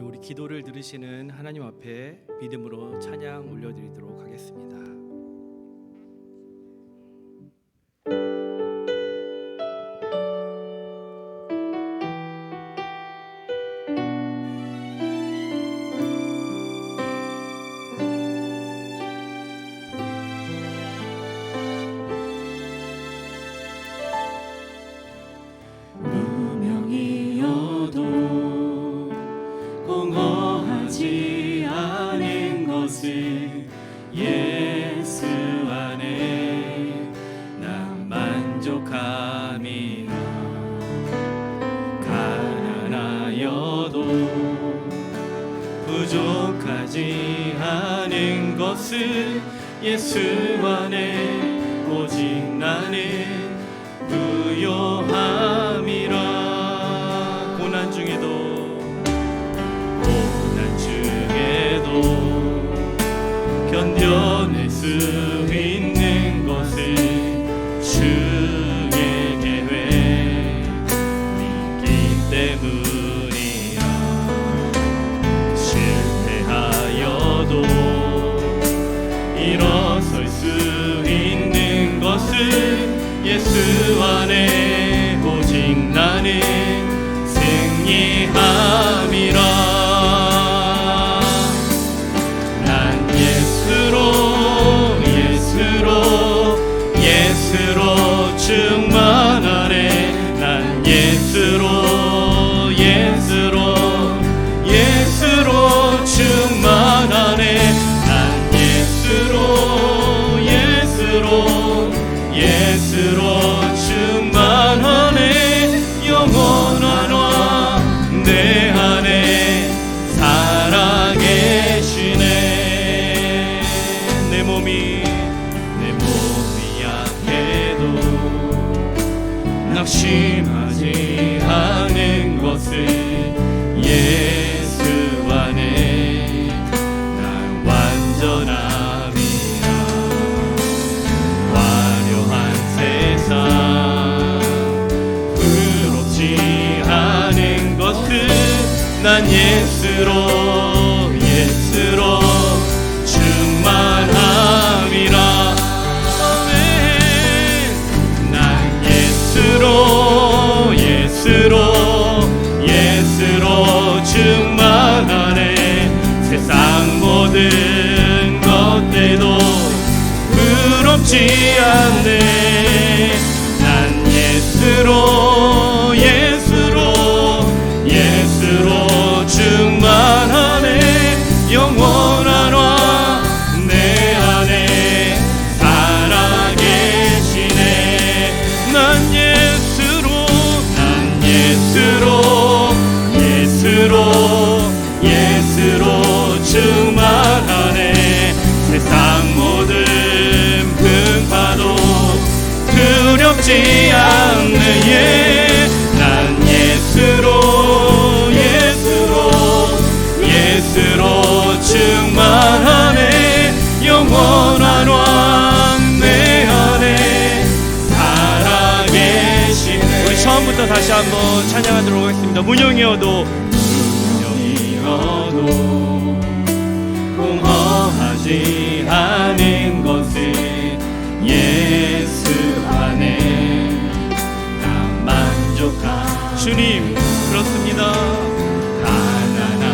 우리 기도를 들으시는 하나님 앞에 믿음으로 찬양 올려드리도록 하겠습니다. 공허하지 않은 것을 예수 안에 난 만족함이라. 가난하여도 부족하지 않은 것을 예수 안에 오직 나는 부요함이라. 고난 중에도 견뎌낼 수 있는 것을 주의 계획 믿기 때문이라. 실패하여도 일어설 수 있는 것을 예수 안에 오직 나는 승리함이라. 예수로 충만하네. 난 예수로 충만하네. 난 예수로 충만하네. 영원한 왕 내 안에 살아계시네. 내 몸이 낙심하지 않은 것을 예수 안에 난 완전함이라. 화려한 세상 부럽지 않은 것을 난 예수로 충만함이라. 예수로 충만하네. 세상 모든 것들도 부럽지 않네. 난 예수로 충만하네. 영원한 왕 내 안에 살아계시네. 난 예수로 충만하네. 세상 모든 풍파도 두렵지 않네. 난 예수로 충만하네. 영원한 왕 내 안에 살아계시네. 우리 처음부터 다시 한번 찬양하도록 하겠습니다. 문영이어도 공허하지 않은 것을 예수 안에 난 만족한. 주님 그렇습니다.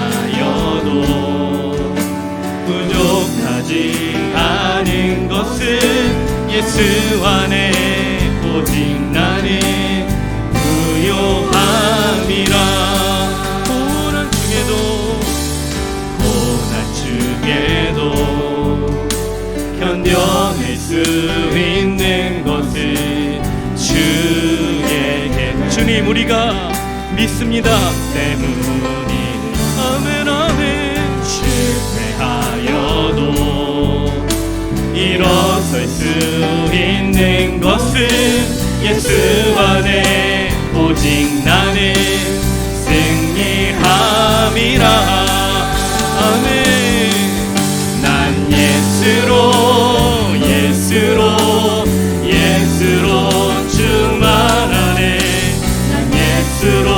가난하여도 부족하지 않은 것을 예수 안에 오직 나는 부요함이라. 견뎌낼 수 있는 것을 주에게 주님 우리가 믿습니다 때문이. 아멘 아멘. 실패하여도 일어설 수 있는 것을 예수 안에 오직 나는 승리함이라. 아멘. 난 예수로 충만하네. 난 예수로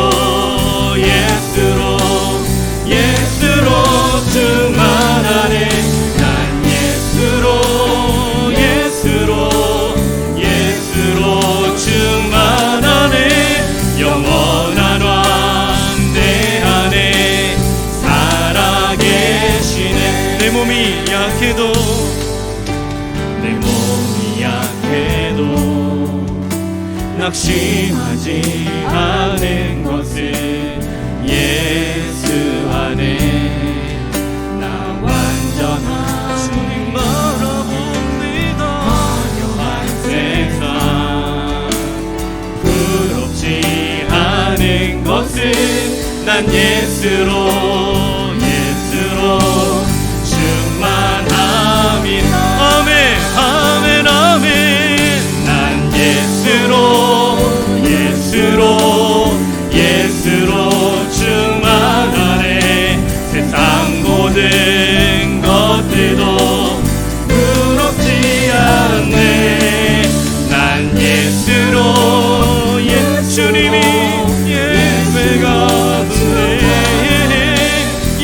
낙심하지 않은 것은 예수 안에 나 완전한 주님 바라봅니다. 화려한 세상 부럽지 않은 것은 난 예수로 충만함이 아멘 아멘 아멘. 난 예수로 충만하네. 세상 모든 것들도 부럽지 않네. 난 예수로 주님이 예배가 되네.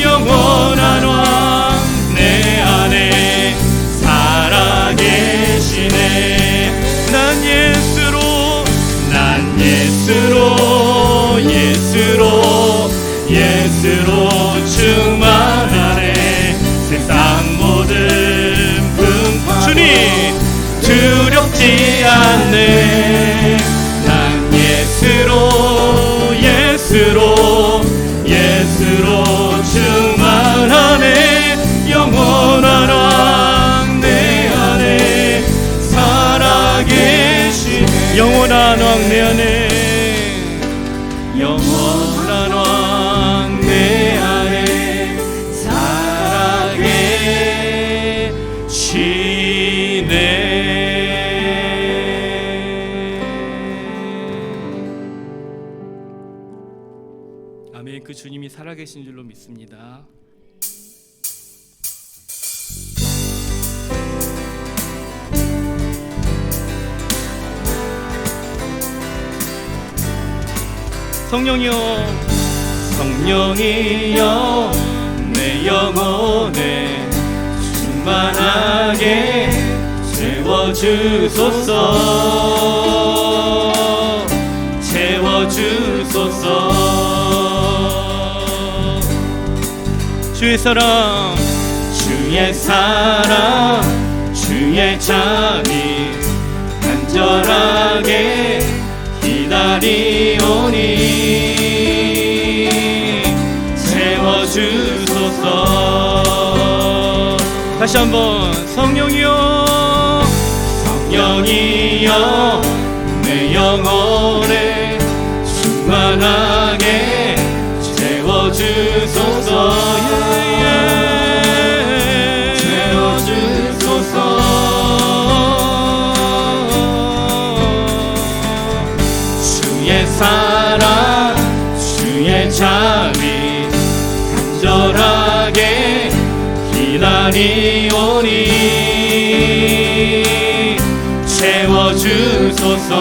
영원한 왕 내 안에 살아계시네. 난 예수로 충만하네. 세상 모든 풍파 주님 두렵지 않네. 난 예수로 충만하네. 영원한 왕 내 안에 살아계시네. 영원한 왕 내 안에 영원한 왕 내 안에 살아계시네. 아멘. 그 주님이 살아계신 줄로 믿습니다. 성령이여 성령이여 내 영혼에 충만하게 채워주소서. 주의 사랑 주의 잠이 간절하게 기다리오니 채워주소서. 다시 한번 성령이여 내 영혼에 충만하게 채워주소서. 주의 사랑 주의 잠이 간절하게 기다리오니 채워주소서.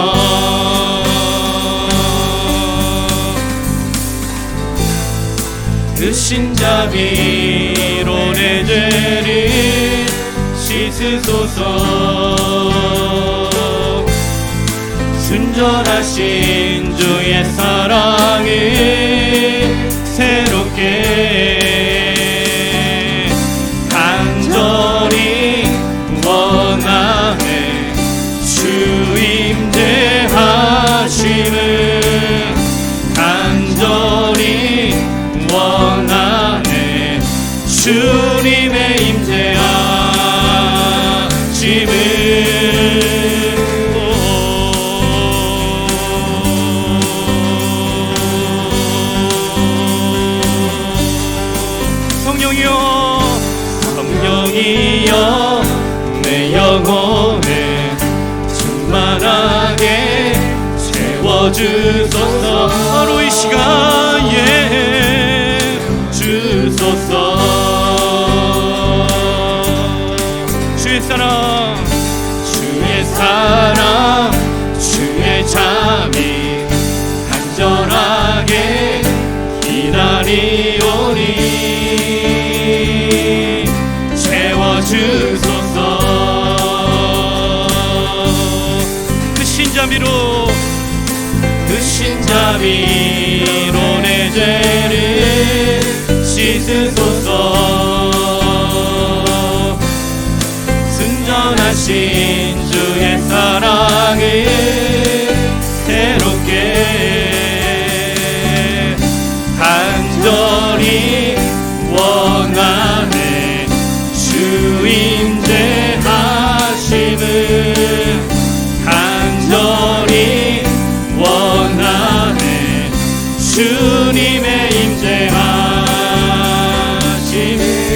그 신자비로 내 죄를 씻으소서. 순전하신 주의 사랑을 새롭게 간절히 원하네. 주 임재하심을 간절히 원하네. 주님의 임재하심을 성령이여 내 영혼에 충만하게 채워주소서. 바로 이 시간에 주소서. 주의 사랑 주의 잠이 간절하게 기다리오니 채워주소서. 그 신자비로 내 죄를 씻으소서. 순전하신 주의 사랑을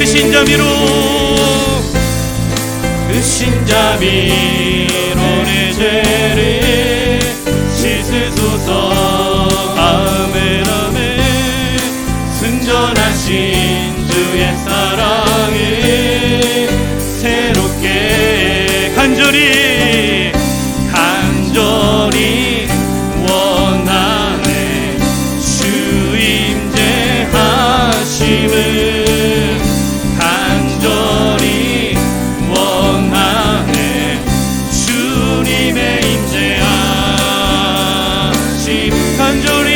그 신자비로 내 죄를 씻으소서. 아멘 아멘. 순전하신 주의 사랑을 새롭게 간절히 원하네. 주 임재하심을 간절히 원하네. 주님의 임재하심 간절히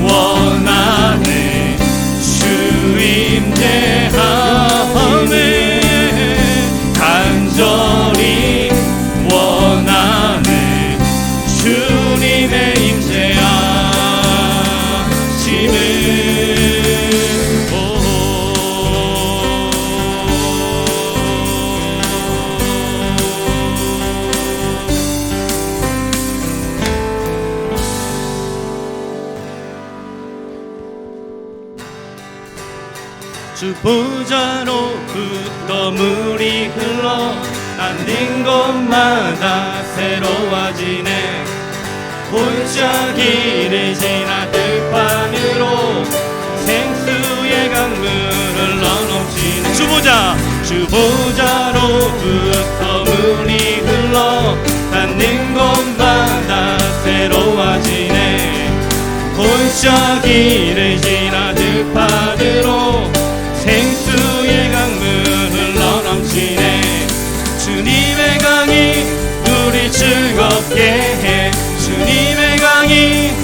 원하네. 주 임재하심을 간절히 원하네. 주님의 임재하심을. 주 보좌로부터 물이 흘러 닿는 곳마다 새로워지네. 골짜기를 지나 들판으로 생수의 강물을 흘러넘치네. 주 보좌로부터 물이 흘러 닿는 곳마다 새로워지네. 골짜기를 지나 들판으로 생수의 강물을 흘러넘치네. 주님의 강이 우리 즐겁게 해. 주님의 강이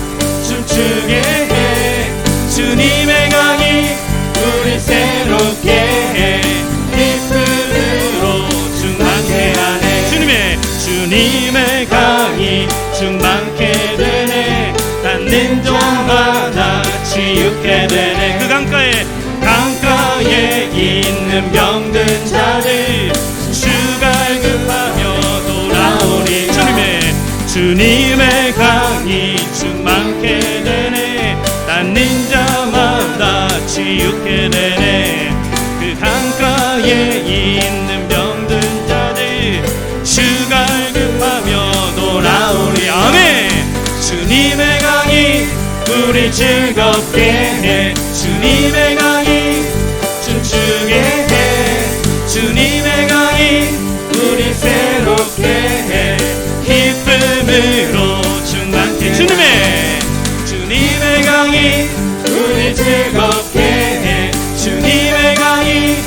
춤추게 해. 주님의 강이 우리 새롭게 해. 기쁨으로 충만케 하네. 주님의 강이 충만케 되네. 닿는 곳마다 치유케 되네. 그 강가에 있는 병든 자들 주가 급하며 돌아오리. 주님의 강이 충만케 되네. 닿는 자마다 치유케 되네. 그 강가에 있는 병든 자들 주가 급하며 돌아오리. 아멘. 주님의 강이 우리 즐겁게 해. 주님의 강이 춤추게 해. 주님의 강이 우리 새롭게 해. 기쁨으로 충만케. 주님의 강이 우리 즐겁게 해. 주님의 강이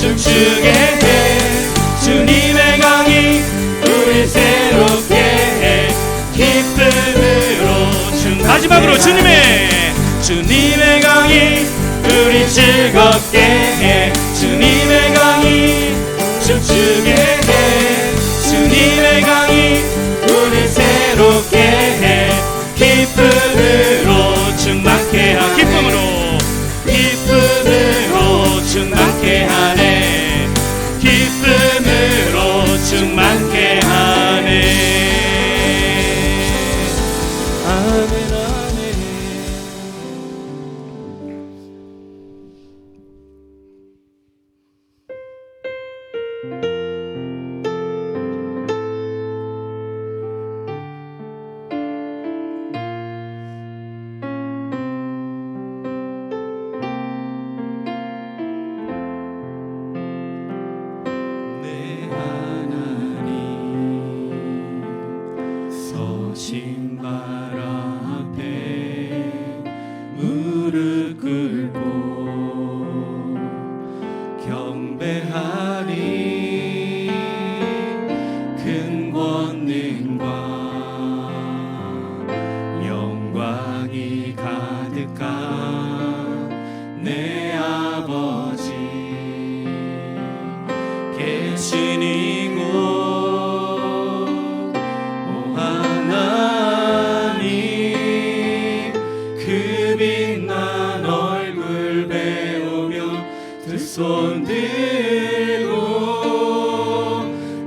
춤추게 해. 주님의 강이 우리 새롭게 해. 기쁨으로 충만케. 마지막으로 주님의 강이 우리 즐겁게 해. 주님의 강이 춤추게 해. 주님의 강이 우리 새롭게 해. 기쁨으로 충만케 하네. 기쁨으로 충만케 하네. 기쁨으로 충만케 하네. 아멘. 신발 앞에 무릎 꿇고 경배하리. 큰 권능과 영광이 가득한 내 아버지 계신 이곳 손 들고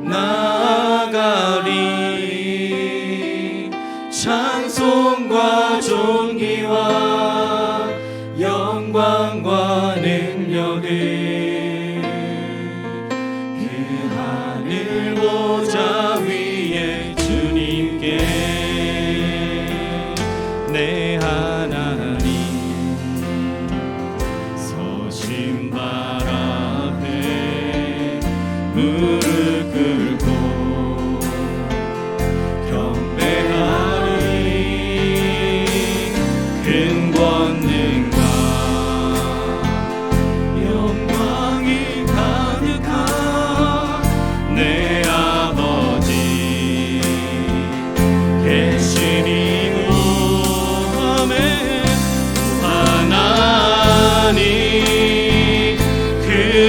나아가리. 찬송과 존귀와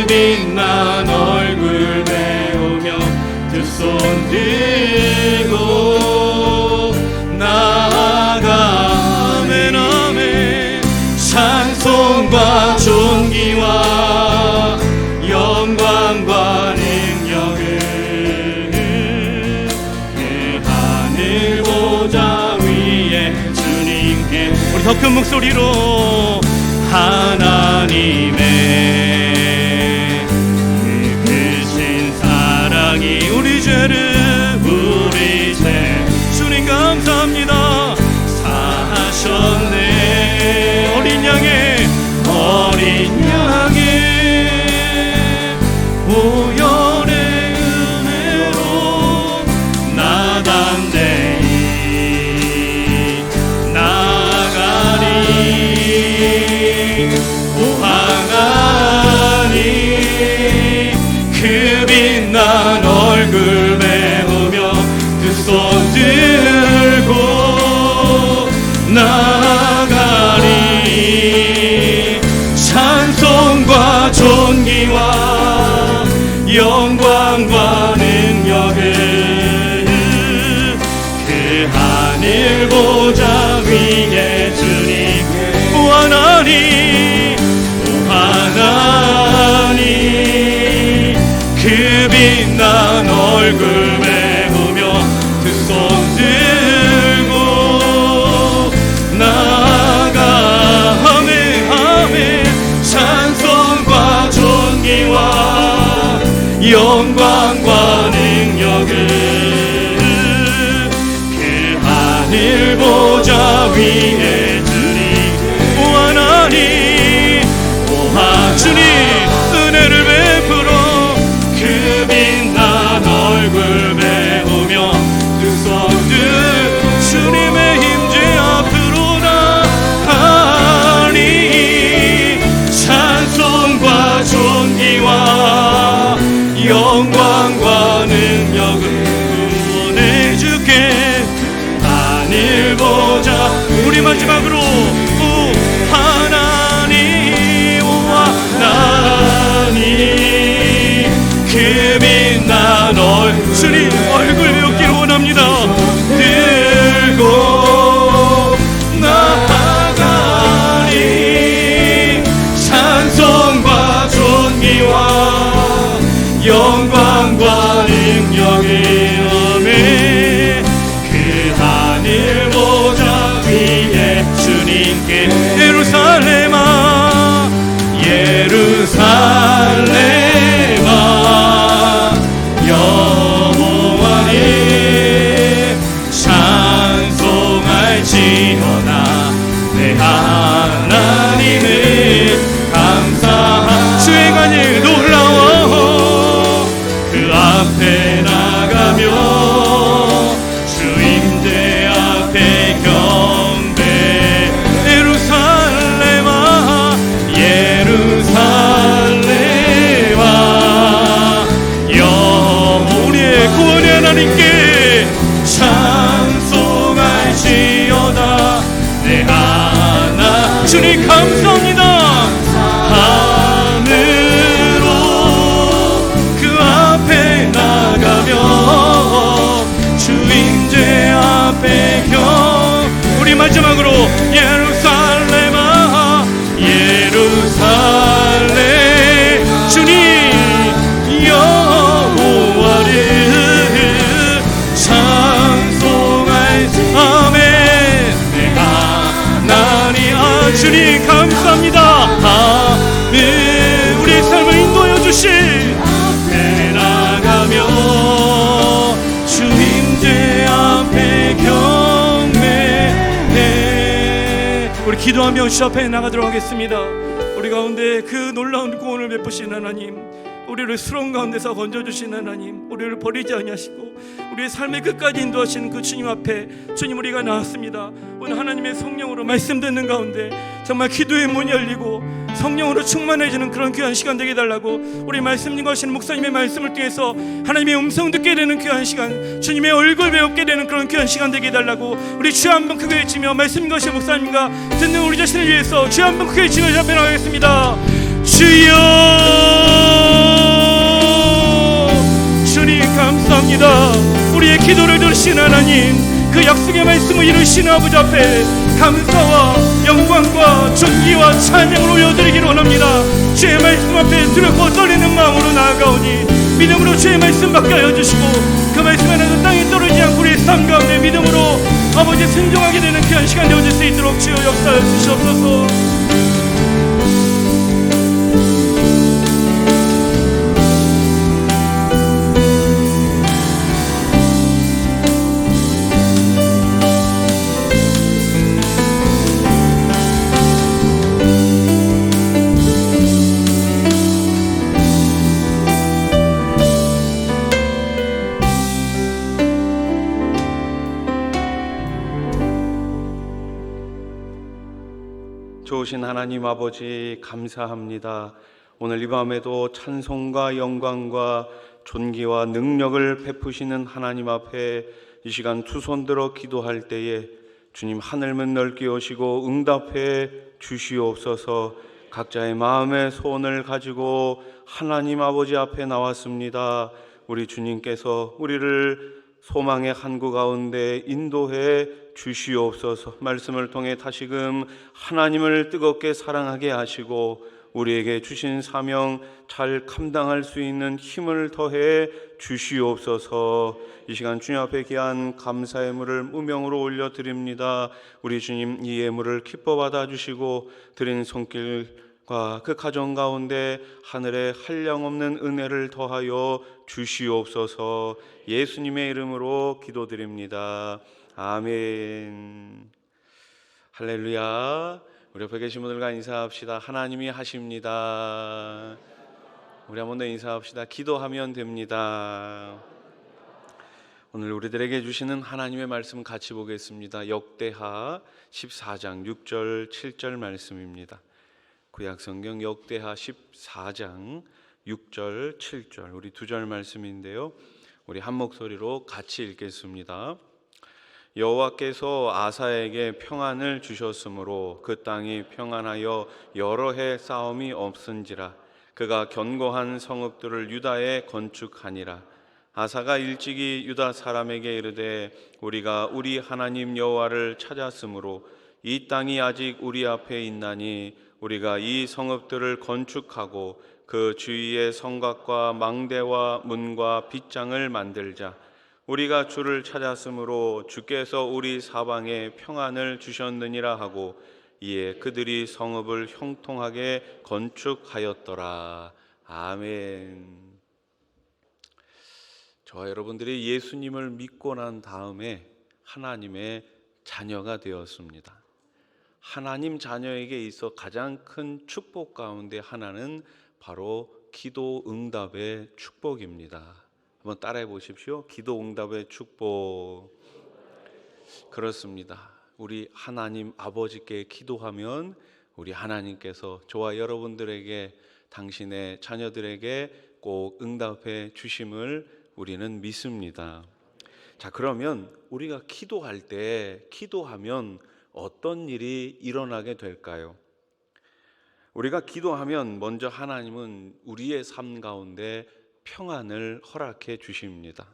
빛난 얼굴 배우며 두 손 들고 나아가 아멘 아멘 찬송과 존귀와 영광과 능력을 그 하늘 보좌 위에 주님께 우리 더 큰 목소리로 하나님의 그 크신 사랑이 우리 죄를 우리 죄 주님 감사합니다. 사하셨네 어린 양의 보혈의 은혜로 나담대히 나아가리 오항하니 그 빛난 얼굴 메우며 두 손 들고 나아가리 찬송과 존귀와 영광과 능력을 그 하늘 보좌 위에 주님께 하나님 그 빛난 얼굴 메우며 두 손 들고 나아가 아멘 아멘 찬송과 존귀와 영광과 능력을 그 하늘 보좌 위에 주님 오 하나님 주님 은혜를 베풀어 그 빛난 얼굴 배우며 두 손 들 주님의 힘제 앞으로 나가니 찬송과 존귀와 영광과 능력을 구원해 주께 하늘 보자 우리 마지막으로 하나님 그 빛난 주님 얼굴 배우기를 원합니다. 들고 나아가니 찬송과 존귀와 영광과 능력이 오매 그 하늘 보좌 위에 주님께 예루살렘아 예루살렘아 여호와를 찬송할지어다 내 하나님을 감사하 수행하니 놀라워 그 앞에 나가며 주임대 앞에 경배 예루살렘아 예루살렘아 우리의 구원의 하나님께 찬송할지어다 내 하나 주님 감사합니다. 하늘로 그 앞에 나가며 주임제 앞에 우리 마지막으로 예루살렘아 예루살렘 주님 여호와를 찬송할 아멘 내 하나님 주님 감사합니다. 아멘 우리의 삶을 인도하여 주신 앞에 나가며 주임제 앞에 경배해 우리 기도하며 주 앞에 나가도록 하겠습니다. 우리 가운데 그 놀라운 구원을 베푸신 하나님 우리를 수렁 가운데서 건져주신 하나님 우리를 버리지 아니하시고 우리의 삶의 끝까지 인도하시는 그 주님 앞에 주님 우리가 나왔습니다. 오늘 하나님의 성령으로 말씀 듣는 가운데 정말 기도의 문이 열리고 성령으로 충만해지는 그런 귀한 시간 되게 해달라고 우리 말씀 읽으시는 목사님의 말씀을 통해서 하나님의 음성 듣게 되는 귀한 시간 주님의 얼굴 배우게 되는 그런 귀한 시간 되게 해달라고 우리 주여 한번 크게 외치며 말씀 읽으시는 목사님과 듣는 우리 자신을 위해서 주여 한번 크게 외치며 앞에 나가겠습니다. 주여 감사합니다. 우리의 기도를 들으신 하나님, 그 약속의 말씀을 이루신 아버지 앞에 감사와 영광과 존귀와 찬양을 올려드리기를 원합니다. 주의 말씀 앞에 두렵고 떨리는 마음으로 나아가오니 믿음으로 주의 말씀 받게 하여 주시고, 그 말씀 안에서 땅에 떨어지지 않고 우리의 삶 가운데 믿음으로 아버지 순종하게 되는 귀한 시간 되어질 수 있도록 주여 역사하여 주시옵소서. 좋으신 하나님 아버지 감사합니다. 오늘 이 밤에도 찬송과 영광과 존귀와 능력을 베푸시는 하나님 앞에 이 시간 두 손 들어 기도할 때에 주님 하늘문 넓게 여시고 응답해 주시옵소서. 각자의 마음의 소원을 가지고 하나님 아버지 앞에 나왔습니다. 우리 주님께서 우리를 소망의 항구 가운데 인도해 주시옵소서. 말씀을 통해 다시금 하나님을 뜨겁게 사랑하게 하시고 우리에게 주신 사명 잘 감당할 수 있는 힘을 더해 주시옵소서. 이 시간 주님 앞에 귀한 감사의 예물을 무명으로 올려드립니다. 우리 주님 이 예물을 기뻐 받아주시고 드린 손길과 그 가정 가운데 하늘에 한량없는 은혜를 더하여 주시옵소서. 예수님의 이름으로 기도드립니다. 아멘. 할렐루야. 우리 옆에 계신 분들과 인사합시다. 하나님이 하십니다. 우리 한 번 더 인사합시다. 기도하면 됩니다. 오늘 우리들에게 주시는 하나님의 말씀 같이 보겠습니다. 역대하 14장 6절 7절 말씀입니다. 구약성경 역대하 14장 6절 7절 우리 두 절 말씀인데요, 우리 한 목소리로 같이 읽겠습니다. 여호와께서 아사에게 평안을 주셨으므로 그 땅이 평안하여 여러 해 싸움이 없은지라. 그가 견고한 성읍들을 유다에 건축하니라. 아사가 일찍이 유다 사람에게 이르되 우리가 우리 하나님 여호와를 찾았으므로 이 땅이 아직 우리 앞에 있나니 우리가 이 성읍들을 건축하고 그 주위에 성곽과 망대와 문과 빗장을 만들자. 우리가 주를 찾았으므로 주께서 우리 사방에 평안을 주셨느니라 하고 이에 그들이 성읍을 형통하게 건축하였더라. 아멘. 저와 여러분들이 예수님을 믿고 난 다음에 하나님의 자녀가 되었습니다. 하나님 자녀에게 있어 가장 큰 축복 가운데 하나는 바로 기도 응답의 축복입니다. 한번 따라해 보십시오. 기도 응답의 축복. 그렇습니다. 우리 하나님 아버지께 기도하면 우리 하나님께서 저와 여러분들에게, 당신의 자녀들에게 꼭 응답해 주심을 우리는 믿습니다. 자, 그러면 우리가 기도할 때, 기도하면 어떤 일이 일어나게 될까요? 우리가 기도하면 먼저 하나님은 우리의 삶 가운데 평안을 허락해 주십니다.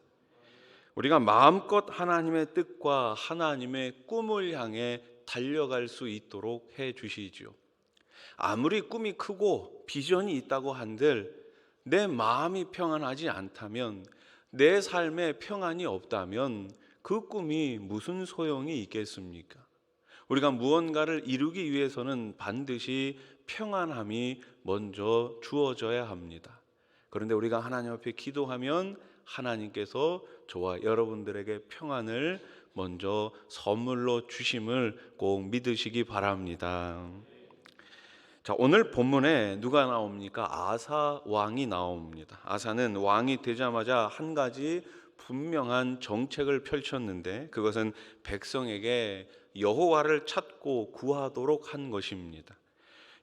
우리가 마음껏 하나님의 뜻과 하나님의 꿈을 향해 달려갈 수 있도록 해 주시죠. 아무리 꿈이 크고 비전이 있다고 한들 내 마음이 평안하지 않다면, 내 삶에 평안이 없다면 그 꿈이 무슨 소용이 있겠습니까? 우리가 무언가를 이루기 위해서는 반드시 평안함이 먼저 주어져야 합니다. 그런데 우리가 하나님 앞에 기도하면 하나님께서 저와 여러분들에게 평안을 먼저 선물로 주심을 꼭 믿으시기 바랍니다. 자, 오늘 본문에 누가 나옵니까? 아사 왕이 나옵니다. 아사는 왕이 되자마자 한 가지 분명한 정책을 펼쳤는데, 그것은 백성에게 여호와를 찾고 구하도록 한 것입니다.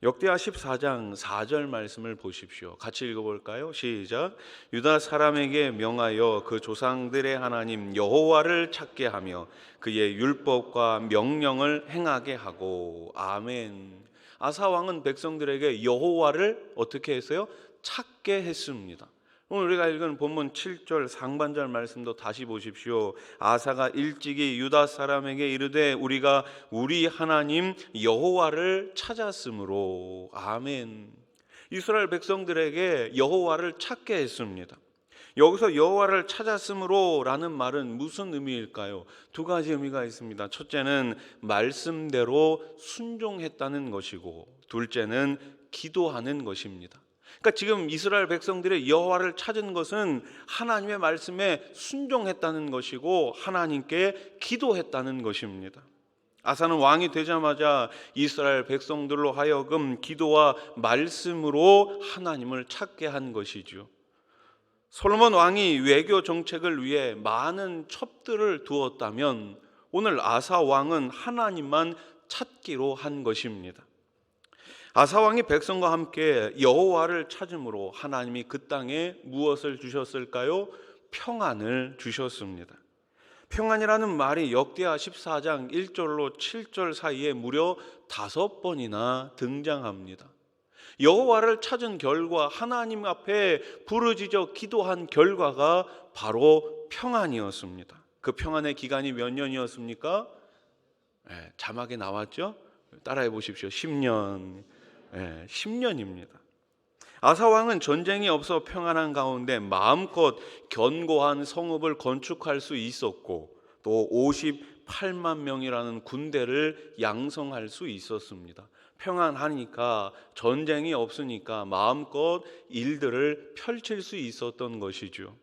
역대하 14장 4절 말씀을 보십시오. 같이 읽어볼까요? 시작. 유다 사람에게 명하여 그 조상들의 하나님 여호와를 찾게 하며 그의 율법과 명령을 행하게 하고. 아멘. 아사 왕은 백성들에게 여호와를 어떻게 했어요? 찾게 했습니다. 오늘 우리가 읽은 본문 7절 상반절 말씀도 다시 보십시오. 아사가 일찍이 유다 사람에게 이르되 우리가 우리 하나님 여호와를 찾았으므로. 아멘. 이스라엘 백성들에게 여호와를 찾게 했습니다. 여기서 여호와를 찾았으므로 라는 말은 무슨 의미일까요? 두 가지 의미가 있습니다. 첫째는 말씀대로 순종했다는 것이고, 둘째는 기도하는 것입니다. 그러니까 지금 이스라엘 백성들의 여호와를 찾은 것은 하나님의 말씀에 순종했다는 것이고 하나님께 기도했다는 것입니다. 아사는 왕이 되자마자 이스라엘 백성들로 하여금 기도와 말씀으로 하나님을 찾게 한 것이죠. 솔로몬 왕이 외교 정책을 위해 많은 첩들을 두었다면 오늘 아사 왕은 하나님만 찾기로 한 것입니다. 아사 왕이 백성과 함께 여호와를 찾음으로 하나님이 그 땅에 무엇을 주셨을까요? 평안을 주셨습니다. 평안이라는 말이 역대하 14장 1절로 7절 사이에 무려 5번이나 등장합니다. 여호와를 찾은 결과, 하나님 앞에 부르짖어 기도한 결과가 바로 평안이었습니다. 그 평안의 기간이 몇 년이었습니까? 자막에 나왔죠? 따라해 보십시오. 10년. 10년입니다. 아사 왕은 전쟁이 없어 평안한 가운데 마음껏 견고한 성읍을 건축할 수 있었고 또 58만 명이라는 군대를 양성할 수 있었습니다. 평안하니까, 전쟁이 없으니까 마음껏 일들을 펼칠 수 있었던 것이죠.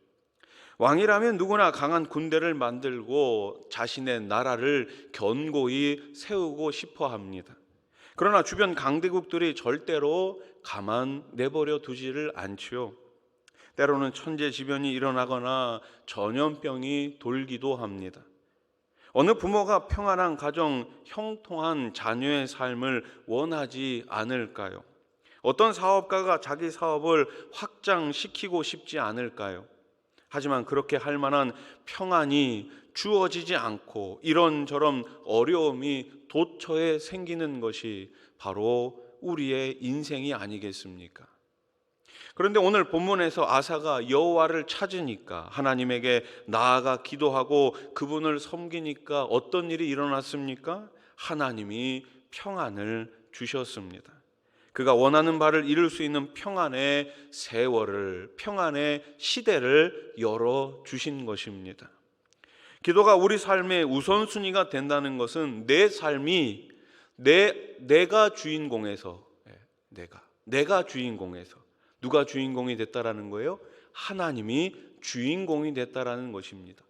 왕이라면 누구나 강한 군대를 만들고 자신의 나라를 견고히 세우고 싶어 합니다. 그러나 주변 강대국들이 절대로 가만 내버려 두지를 않지요. 때로는 천재지변이 일어나거나 전염병이 돌기도 합니다. 어느 부모가 평안한 가정, 형통한 자녀의 삶을 원하지 않을까요? 어떤 사업가가 자기 사업을 확장시키고 싶지 않을까요? 하지만 그렇게 할 만한 평안이 주어지지 않고 이런저런 어려움이 도처에 생기는 것이 바로 우리의 인생이 아니겠습니까? 그런데 오늘 본문에서 아사가 여호와를 찾으니까, 하나님에게 나아가 기도하고 그분을 섬기니까 어떤 일이 일어났습니까? 하나님이 평안을 주셨습니다. 그가 원하는 바를 이룰 수 있는 평안의 세월을, 평안의 시대를 열어주신 것입니다. 기도가 우리 삶의 우선순위가 된다는 것은 내 삶이 내가 주인공에서, 내가 주인공에서, 누가 주인공이 됐다라는 거예요? 하나님이 주인공이 됐다라는 것입니다.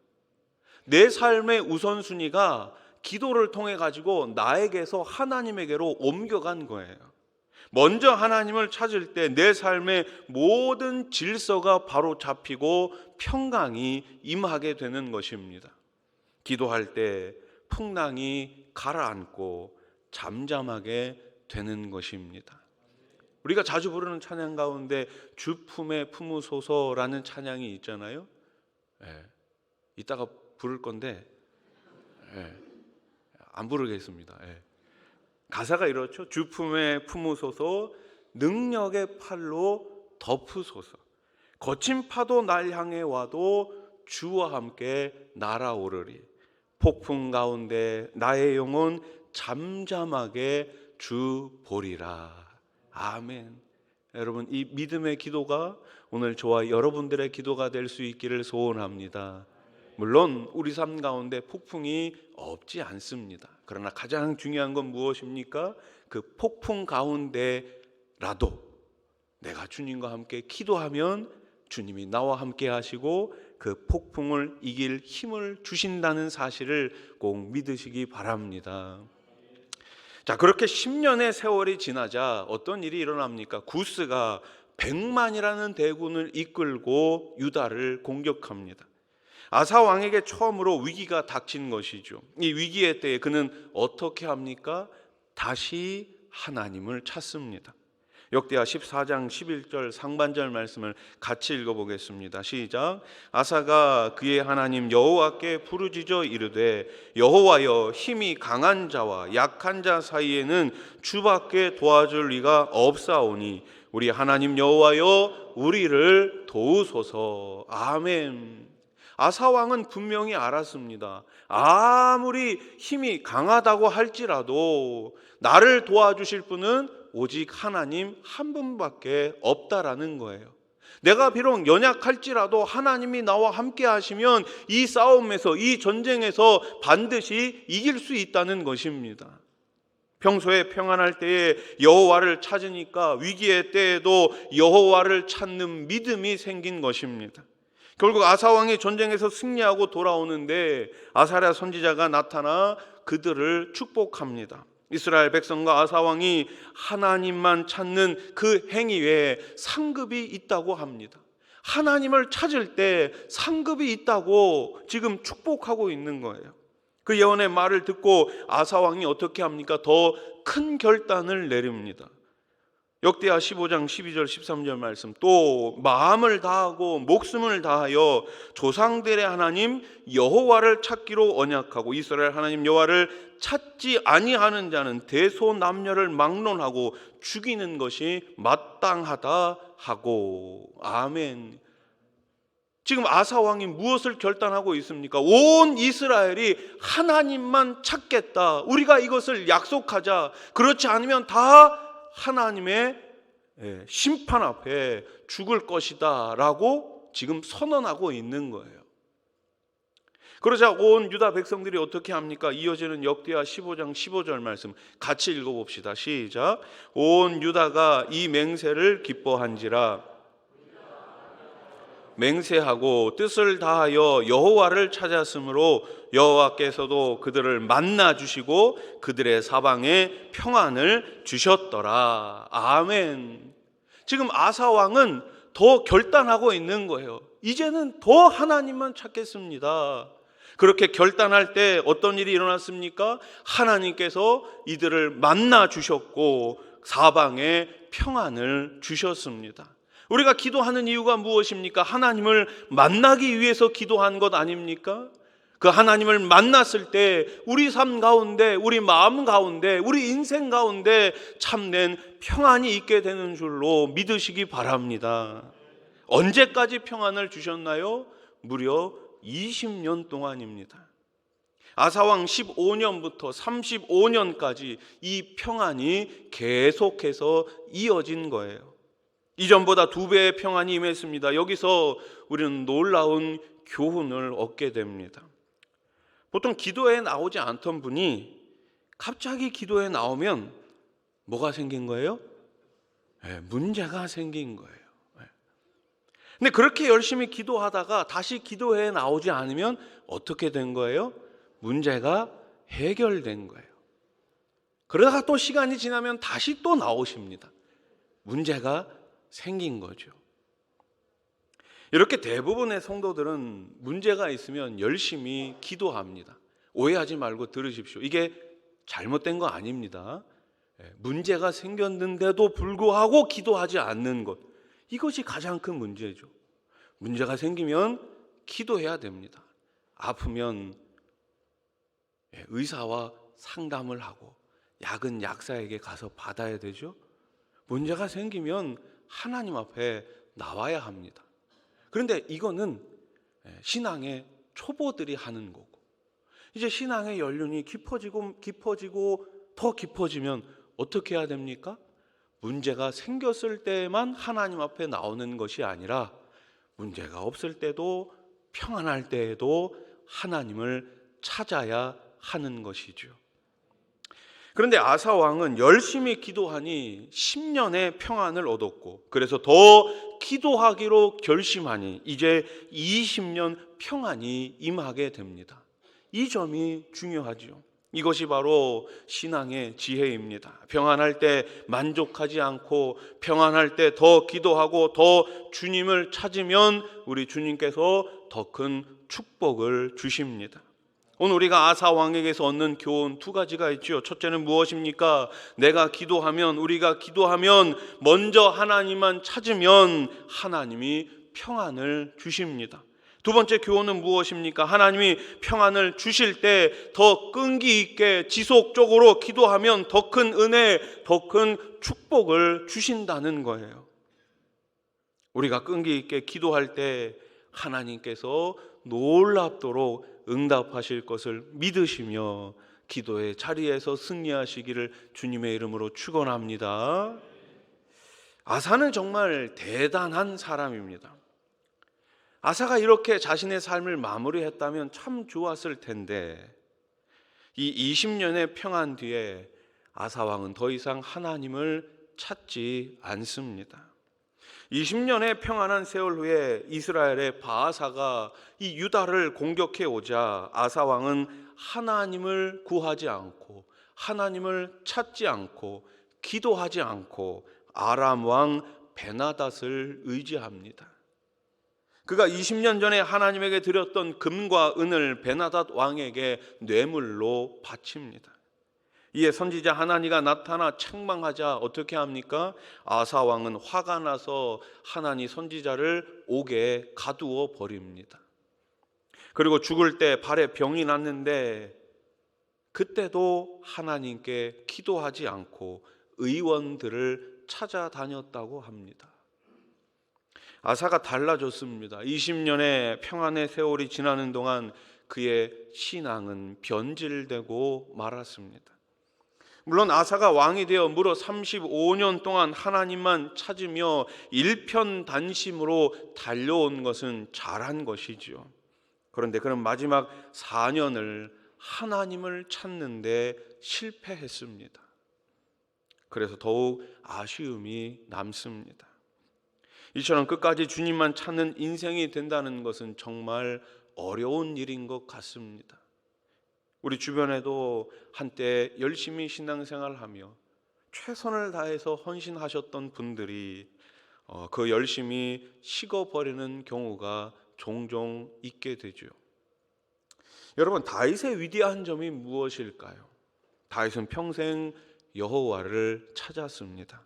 내 삶의 우선순위가 기도를 통해 가지고 나에게서 하나님에게로 옮겨간 거예요. 먼저 하나님을 찾을 때 내 삶의 모든 질서가 바로 잡히고 평강이 임하게 되는 것입니다. 기도할 때 풍랑이 가라앉고 잠잠하게 되는 것입니다. 우리가 자주 부르는 찬양 가운데 주 품에 품으소서라는 찬양이 있잖아요. 이따가 부를 건데 안 부르겠습니다. 가사가 이렇죠. 주 품에 품으소서, 능력의 팔로 덮으소서. 거친 파도 날 향해 와도 주와 함께 날아오르리. 폭풍 가운데 나의 영혼 잠잠하게 주 보리라. 아멘. 여러분, 이 믿음의 기도가 오늘 저와 여러분들의 기도가 될 수 있기를 소원합니다. 물론 우리 삶 가운데 폭풍이 없지 않습니다. 그러나 가장 중요한 건 무엇입니까? 그 폭풍 가운데라도 내가 주님과 함께 기도하면 주님이 나와 함께 하시고 그 폭풍을 이길 힘을 주신다는 사실을 꼭 믿으시기 바랍니다. 자, 그렇게 10년의 세월이 지나자 어떤 일이 일어납니까? 구스가 100만이라는 대군을 이끌고 유다를 공격합니다. 아사 왕에게 처음으로 위기가 닥친 것이죠. 이 위기의 때에 그는 어떻게 합니까? 다시 하나님을 찾습니다. 역대하 14장 11절 상반절 말씀을 같이 읽어보겠습니다. 시작. 아사가 그의 하나님 여호와께 부르짖어 이르되 여호와여, 힘이 강한 자와 약한 자 사이에는 주밖에 도와줄 리가 없사오니 우리 하나님 여호와여, 우리를 도우소서. 아멘. 아사 왕은 분명히 알았습니다. 아무리 힘이 강하다고 할지라도 나를 도와주실 분은 오직 하나님 한 분밖에 없다라는 거예요. 내가 비록 연약할지라도 하나님이 나와 함께 하시면 이 싸움에서, 이 전쟁에서 반드시 이길 수 있다는 것입니다. 평소에 평안할 때에 여호와를 찾으니까 위기의 때에도 여호와를 찾는 믿음이 생긴 것입니다. 결국 아사 왕이 전쟁에서 승리하고 돌아오는데 아사랴 선지자가 나타나 그들을 축복합니다. 이스라엘 백성과 아사 왕이 하나님만 찾는 그 행위에 상급이 있다고 합니다. 하나님을 찾을 때 상급이 있다고 지금 축복하고 있는 거예요. 그 예언의 말을 듣고 아사 왕이 어떻게 합니까? 더 큰 결단을 내립니다. 역대하 15장 12절 13절 말씀, 또 마음을 다하고 목숨을 다하여 조상들의 하나님 여호와를 찾기로 언약하고 이스라엘 하나님 여호와를 찾지 아니하는 자는 대소남녀를 막론하고 죽이는 것이 마땅하다 하고. 아멘. 지금 아사 왕이 무엇을 결단하고 있습니까? 온 이스라엘이 하나님만 찾겠다, 우리가 이것을 약속하자, 그렇지 않으면 다 하나님의 심판 앞에 죽을 것이다 라고 지금 선언하고 있는 거예요. 그러자 온 유다 백성들이 어떻게 합니까? 이어지는 역대하 15장 15절 말씀 같이 읽어봅시다. 시작. 온 유다가 이 맹세를 기뻐한지라 맹세하고 뜻을 다하여 여호와를 찾았으므로 여호와께서도 그들을 만나 주시고 그들의 사방에 평안을 주셨더라. 아멘. 지금 아사 왕은 더 결단하고 있는 거예요. 이제는 더 하나님만 찾겠습니다. 그렇게 결단할 때 어떤 일이 일어났습니까? 하나님께서 이들을 만나 주셨고 사방에 평안을 주셨습니다. 우리가 기도하는 이유가 무엇입니까? 하나님을 만나기 위해서 기도한 것 아닙니까? 그 하나님을 만났을 때 우리 삶 가운데, 우리 마음 가운데, 우리 인생 가운데 참된 평안이 있게 되는 줄로 믿으시기 바랍니다. 언제까지 평안을 주셨나요? 무려 20년 동안입니다. 아사왕 15년부터 35년까지 이 평안이 계속해서 이어진 거예요. 이전보다 2배의 평안이 임했습니다. 여기서 우리는 놀라운 교훈을 얻게 됩니다. 보통 기도에 나오지 않던 분이 갑자기 기도에 나오면 뭐가 생긴 거예요? 문제가 생긴 거예요. 근데 그렇게 열심히 기도하다가 다시 기도에 나오지 않으면 어떻게 된 거예요? 문제가 해결된 거예요. 그러다가 또 시간이 지나면 다시 또 나오십니다. 문제가 생긴 거죠. 이렇게 대부분의 성도들은 문제가 있으면 열심히 기도합니다. 오해하지 말고 들으십시오. 이게 잘못된 거 아닙니다. 문제가 생겼는데도 불구하고 기도하지 않는 것, 이것이 가장 큰 문제죠. 문제가 생기면 기도해야 됩니다. 아프면 의사와 상담을 하고 약은 약사에게 가서 받아야 되죠. 문제가 생기면 하나님 앞에 나와야 합니다. 그런데 이거는 신앙의 초보들이 하는 거고, 이제 신앙의 연륜이 깊어지고 더 깊어지면 어떻게 해야 됩니까? 문제가 생겼을 때만 하나님 앞에 나오는 것이 아니라 문제가 없을 때도 평안할 때에도 하나님을 찾아야 하는 것이죠. 그런데 아사 왕은 열심히 기도하니 10년의 평안을 얻었고, 그래서 더 기도하기로 결심하니 이제 20년 평안이 임하게 됩니다. 이 점이 중요하죠. 이것이 바로 신앙의 지혜입니다. 평안할 때 만족하지 않고 평안할 때 더 기도하고 더 주님을 찾으면 우리 주님께서 더 큰 축복을 주십니다. 오늘 우리가 아사 왕에게서 얻는 교훈 두 가지가 있죠. 첫째는 무엇입니까? 우리가 기도하면 먼저 하나님만 찾으면 하나님이 평안을 주십니다. 두 번째 교훈은 무엇입니까? 하나님이 평안을 주실 때 더 끈기 있게 지속적으로 기도하면 더 큰 은혜, 더 큰 축복을 주신다는 거예요. 우리가 끈기 있게 기도할 때 하나님께서 놀랍도록 응답하실 것을 믿으시며 기도의 자리에서 승리하시기를 주님의 이름으로 축원합니다. 아사는 정말 대단한 사람입니다. 아사가 이렇게 자신의 삶을 마무리했다면 참 좋았을 텐데 이 20년의 평안 뒤에 아사 왕은 더 이상 하나님을 찾지 않습니다. 20년의 평안한 세월 후에 이스라엘의 바하사가 이 유다를 공격해 오자 아사 왕은 하나님을 구하지 않고 하나님을 찾지 않고 기도하지 않고 아람 왕 베나닷을 의지합니다. 그가 20년 전에 하나님에게 드렸던 금과 은을 베나닷 왕에게 뇌물로 바칩니다. 이에 선지자 하나니가 나타나 책망하자 어떻게 합니까? 아사 왕은 화가 나서 하나니 선지자를 옥에 가두어 버립니다. 그리고 죽을 때 발에 병이 났는데 그때도 하나님께 기도하지 않고 의원들을 찾아다녔다고 합니다. 아사가 달라졌습니다. 20년의 평안의 세월이 지나는 동안 그의 신앙은 변질되고 말았습니다. 물론 아사가 왕이 되어 무려 35년 동안 하나님만 찾으며 일편단심으로 달려온 것은 잘한 것이지요. 그런데 그는 마지막 4년을 하나님을 찾는데 실패했습니다. 그래서 더욱 아쉬움이 남습니다. 이처럼 끝까지 주님만 찾는 인생이 된다는 것은 정말 어려운 일인 것 같습니다. 우리 주변에도 한때 열심히 신앙생활하며 최선을 다해서 헌신하셨던 분들이 그 열심히 식어버리는 경우가 종종 있게 되죠. 여러분, 다윗의 위대한 점이 무엇일까요? 다윗은 평생 여호와를 찾았습니다.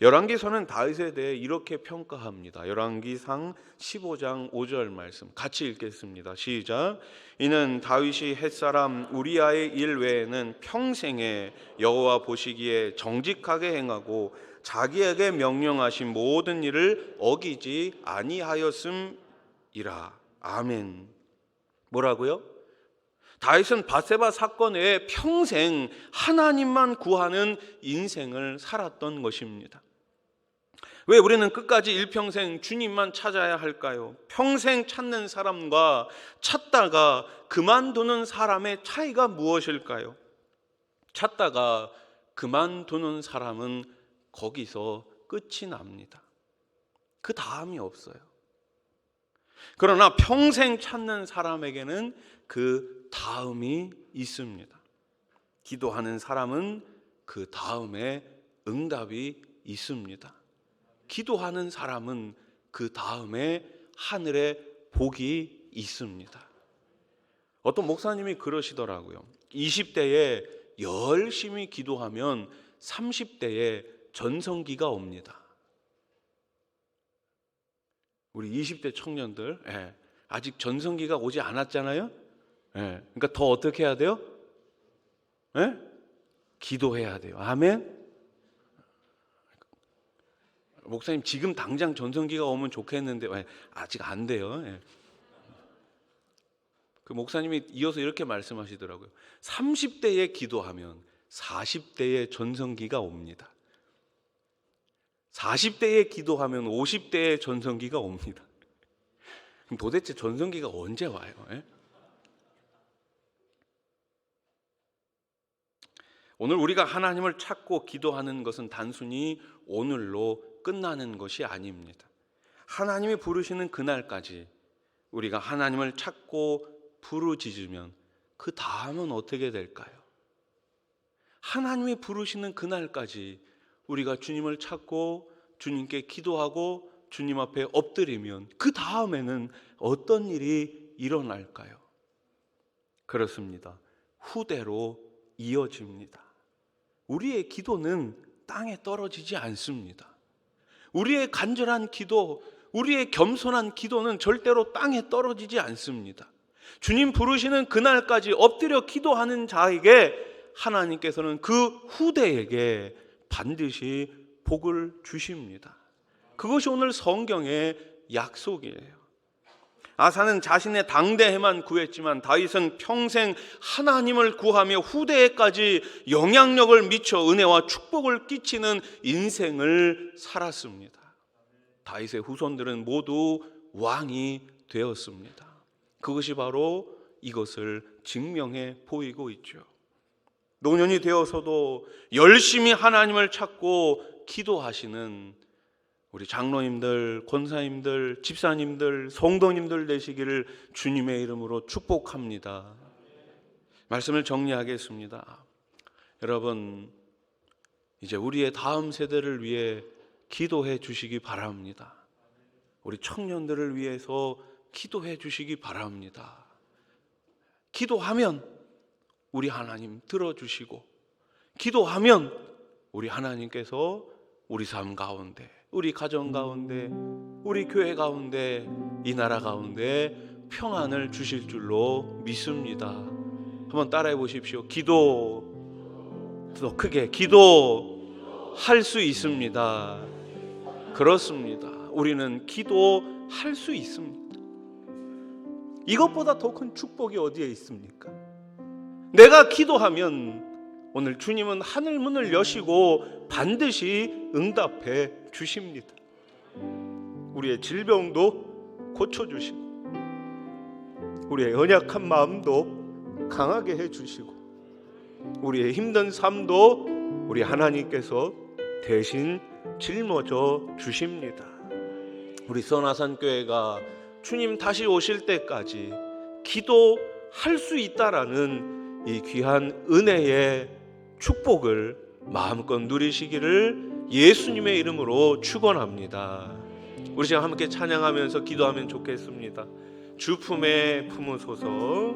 열왕기서는 다윗에 대해 이렇게 평가합니다. 열왕기상 15장 5절 말씀 같이 읽겠습니다. 시작. 이는 다윗이 햇사람 우리아의 일 외에는 평생에 여호와 보시기에 정직하게 행하고 자기에게 명령하신 모든 일을 어기지 아니하였음이라. 아멘. 뭐라고요? 다윗은 밧세바 사건 외에 평생 하나님만 구하는 인생을 살았던 것입니다. 왜 우리는 끝까지 일평생 주님만 찾아야 할까요? 평생 찾는 사람과 찾다가 그만두는 사람의 차이가 무엇일까요? 찾다가 그만두는 사람은 거기서 끝이 납니다. 그 다음이 없어요. 그러나 평생 찾는 사람에게는 그 다음이 있습니다. 기도하는 사람은 그 다음에 응답이 있습니다. 기도하는 사람은 그 다음에 하늘에 복이 있습니다. 어떤 목사님이 그러시더라고요. 20대에 열심히 기도하면 30대에 전성기가 옵니다. 우리 20대 청년들, 아직 전성기가 오지 않았잖아요. 그러니까 더 어떻게 해야 돼요? 기도해야 돼요. 아멘. 목사님 지금 당장 전성기가 오면 좋겠는데 아직 안 돼요. 그 목사님이 이어서 이렇게 말씀하시더라고요. 30대에 기도하면 40대에 전성기가 옵니다. 40대에 기도하면 50대에 전성기가 옵니다. 그럼 도대체 전성기가 언제 와요? 오늘 우리가 하나님을 찾고 기도하는 것은 단순히 오늘로 끝나는 것이 아닙니다. 하나님이 부르시는 그날까지 우리가 하나님을 찾고 부르짖으면 그 다음은 어떻게 될까요? 하나님이 부르시는 그날까지 우리가 주님을 찾고 주님께 기도하고 주님 앞에 엎드리면 그 다음에는 어떤 일이 일어날까요? 그렇습니다. 후대로 이어집니다. 우리의 기도는 땅에 떨어지지 않습니다. 우리의 간절한 기도, 우리의 겸손한 기도는 절대로 땅에 떨어지지 않습니다. 주님 부르시는 그날까지 엎드려 기도하는 자에게 하나님께서는 그 후대에게 반드시 복을 주십니다. 그것이 오늘 성경의 약속이에요. 아사는 자신의 당대에만 구했지만 다윗은 평생 하나님을 구하며 후대에까지 영향력을 미쳐 은혜와 축복을 끼치는 인생을 살았습니다. 다윗의 후손들은 모두 왕이 되었습니다. 그것이 바로 이것을 증명해 보이고 있죠. 노년이 되어서도 열심히 하나님을 찾고 기도하시는 우리 장로님들, 권사님들, 집사님들, 성도님들 되시기를 주님의 이름으로 축복합니다. 말씀을 정리하겠습니다. 여러분, 이제 우리의 다음 세대를 위해 기도해 주시기 바랍니다. 우리 청년들을 위해서 기도해 주시기 바랍니다. 기도하면 우리 하나님 들어주시고, 기도하면 우리 하나님께서 우리 삶 가운데, 우리 가정 가운데, 우리 교회 가운데, 이 나라 가운데 평안을 주실 줄로 믿습니다. 한번 따라해 보십시오. 기도, 더 크게 기도할 수 있습니다. 그렇습니다. 우리는 기도할 수 있습니다. 이것보다 더 큰 축복이 어디에 있습니까? 내가 기도하면 오늘 주님은 하늘 문을 여시고 반드시 응답해 주십니다. 우리의 질병도 고쳐주시고, 우리의 연약한 마음도 강하게 해주시고, 우리의 힘든 삶도 우리 하나님께서 대신 짊어져 주십니다. 우리 선화산교회가 주님 다시 오실 때까지 기도할 수 있다라는 이 귀한 은혜의 축복을 마음껏 누리시기를 예수님의 이름으로 축원합니다. 우리 시간 함께 찬양하면서 기도하면 좋겠습니다. 주 품에 품으소서.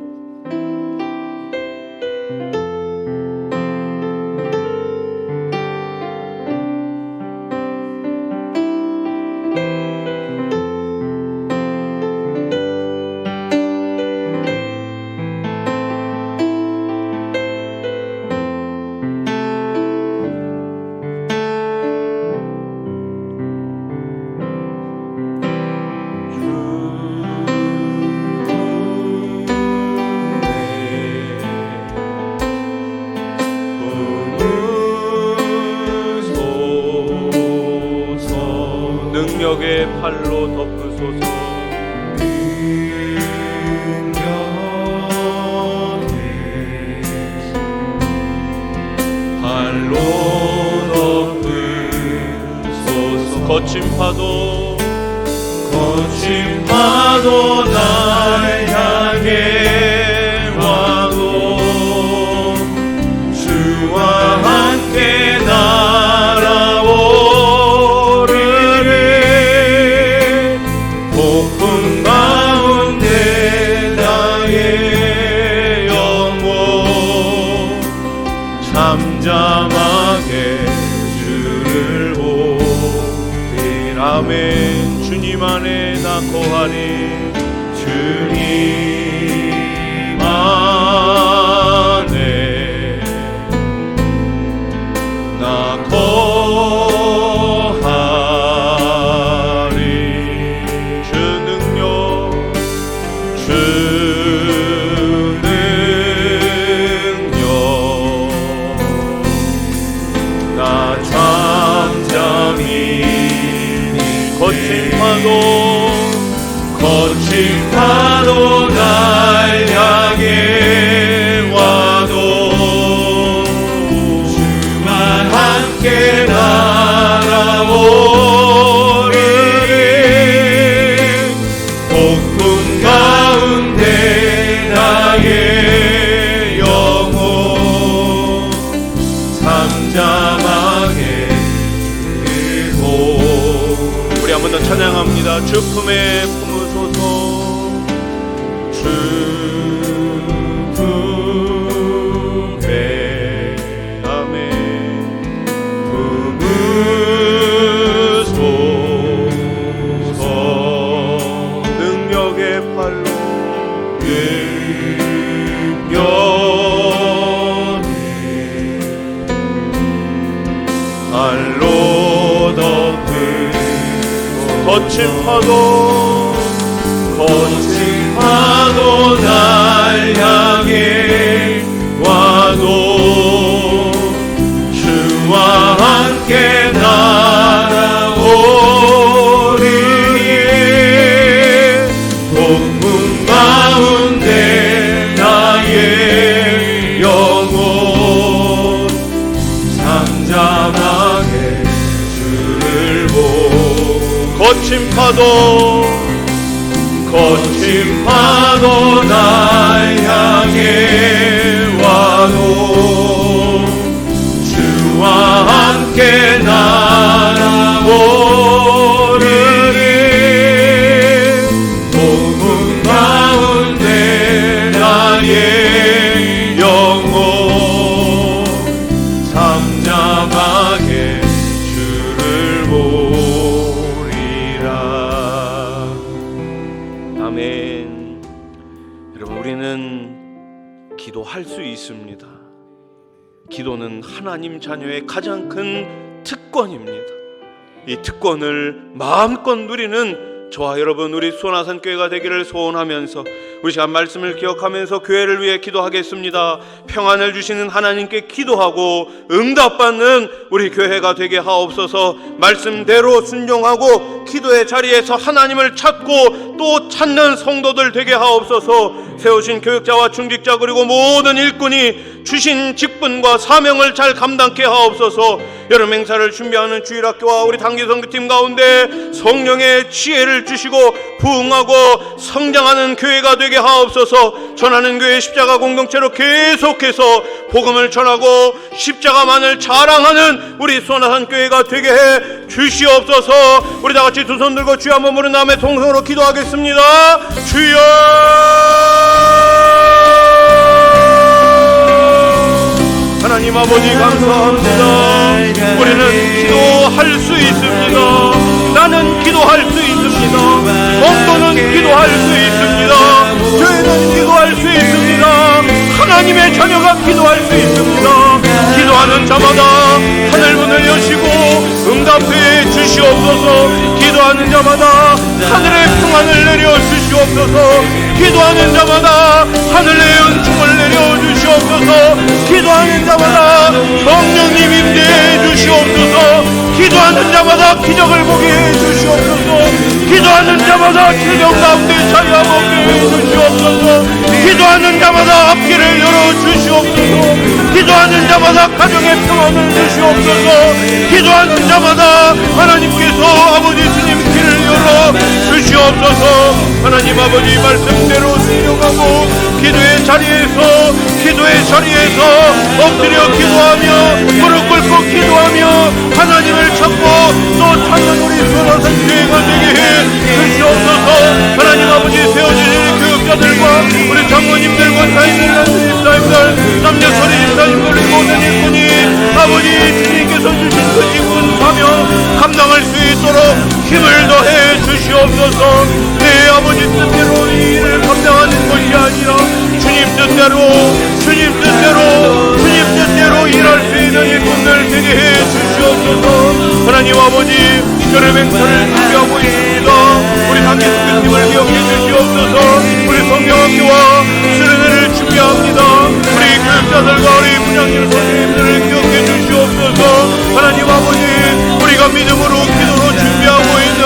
능력의 팔로 덮으소서. 팔로 덮으소서. 거친 파도 날 향해 와도 주와 함께 날아오르리. 폭풍 가운데 나의 영혼 잠잠하게 주를 보리. 아멘. 주님 안에 나 거하리. 주님 안에 나 거하리. 주 능력 나 잠잠히. 거친 파도 날 향해 와도 주만 함께 날아오르리. 폭풍 가운데 나의 영혼 잠잠하게 들고. 우리 한 번 더 찬양합니다. 주 품에 품으소서. 주 품에 알로 덮은 거친 파도 날 향해 와도 주와 함께 날아오리니 폭풍 가운데 나의 영혼 잠잠하게 주를 보 거친 파도 날 향해 와도 주와 함께 날아오르리 폭풍 가운데 나의 영혼 잠잠하게 주를 보리라. 아멘. 여러분, 우리는 기도할 수 있습니다. 기도는 하나님 자녀의 가장 큰 특권입니다. 이 특권을 마음껏 누리는 저와 여러분, 우리 수원아산 교회가 되기를 소원하면서 우리 시간 말씀을 기억하면서 교회를 위해 기도하겠습니다. 평안을 주시는 하나님께 기도하고 응답받는 우리 교회가 되게 하옵소서. 말씀대로 순종하고 기도의 자리에서 하나님을 찾고 또 찾는 성도들 되게 하옵소서. 세우신 교육자와 중직자 그리고 모든 일꾼이 주신 직분과 사명을 잘 감당케 하옵소서. 여름 행사를 준비하는 주일학교와 우리 단기선교팀 가운데 성령의 지혜를 주시고 부흥하고 성장하는 교회가 되게 하옵소서. 전하는 교회 십자가 공동체로 계속해서 복음을 전하고 십자가만을 자랑하는 우리 수원아산 교회가 되게 해 주시옵소서. 우리 다같이 두 손 들고 주여 한번 부른 다음에 통성으로 기도하겠습니다. 주여 하나님 아버지 감사합니다. 우리는 기도할 수 있습니다. 나는 기도할 수 있습니다. 성도는 기도할 수 있습니다. 교회는 기도할 수 있습니다. 하나님의 자녀가 기도할 수 있습니다. 기도하는 자마다 하늘문을 여시고 응답해 주시옵소서. 기도하는 자마다 하늘의 평안을 내려 주시옵소서. 기도하는 자마다 하늘의 은총을 내려 주시옵소서. 기도하는 자마다 성령님 임재해 주시옵소서. 기도하는 자마다 기적을 보게 해 주시옵소서. 기도하는 자마다 질병 가운데 자유하 보게 해 주시옵소서. 기도하는 자마다 앞길을 열어 주시옵소서. 기도하는 자마다 가정의 평안을 주시옵소서. 기도하는 자마다 하나님께서 아버지 주님 길을 열어 주시옵소서. 하나님 아버지 말씀대로 순종하고 기도의 자리에서 엎드려 기도하며 무릎 꿇고 기도하며 하나님을 찾고 또 찾는 우리 수원아산 교회가 되게 해 주시옵소서. 하나님 아버지 세워주신 교육자들과 우리 장로님들과 사인들, 집사님들, 남녀 소리 집사님들, 모든 일꾼이 아버지 주님께서 주신 그 직분 사명 감당할 수 있도록 힘을 더해 주시옵소서. 내 아버지 뜻대로 이 일을 감당하는 것이 아니라 주님 뜻대로 일할 수 있는 일꾼들 되게 해 주시옵소서. 하나님 아버지 여름 행사를 준비하고 있습니다. 우리 단기선교팀을 기억해 주시옵소서. 우리 성경학교와 수련회를 준비합니다. 우리 교육자들과 우리 부장님 선생님들을 기억해 주시옵소서. 하나님 아버지 우리가 믿음으로 기도로 준비하고 있는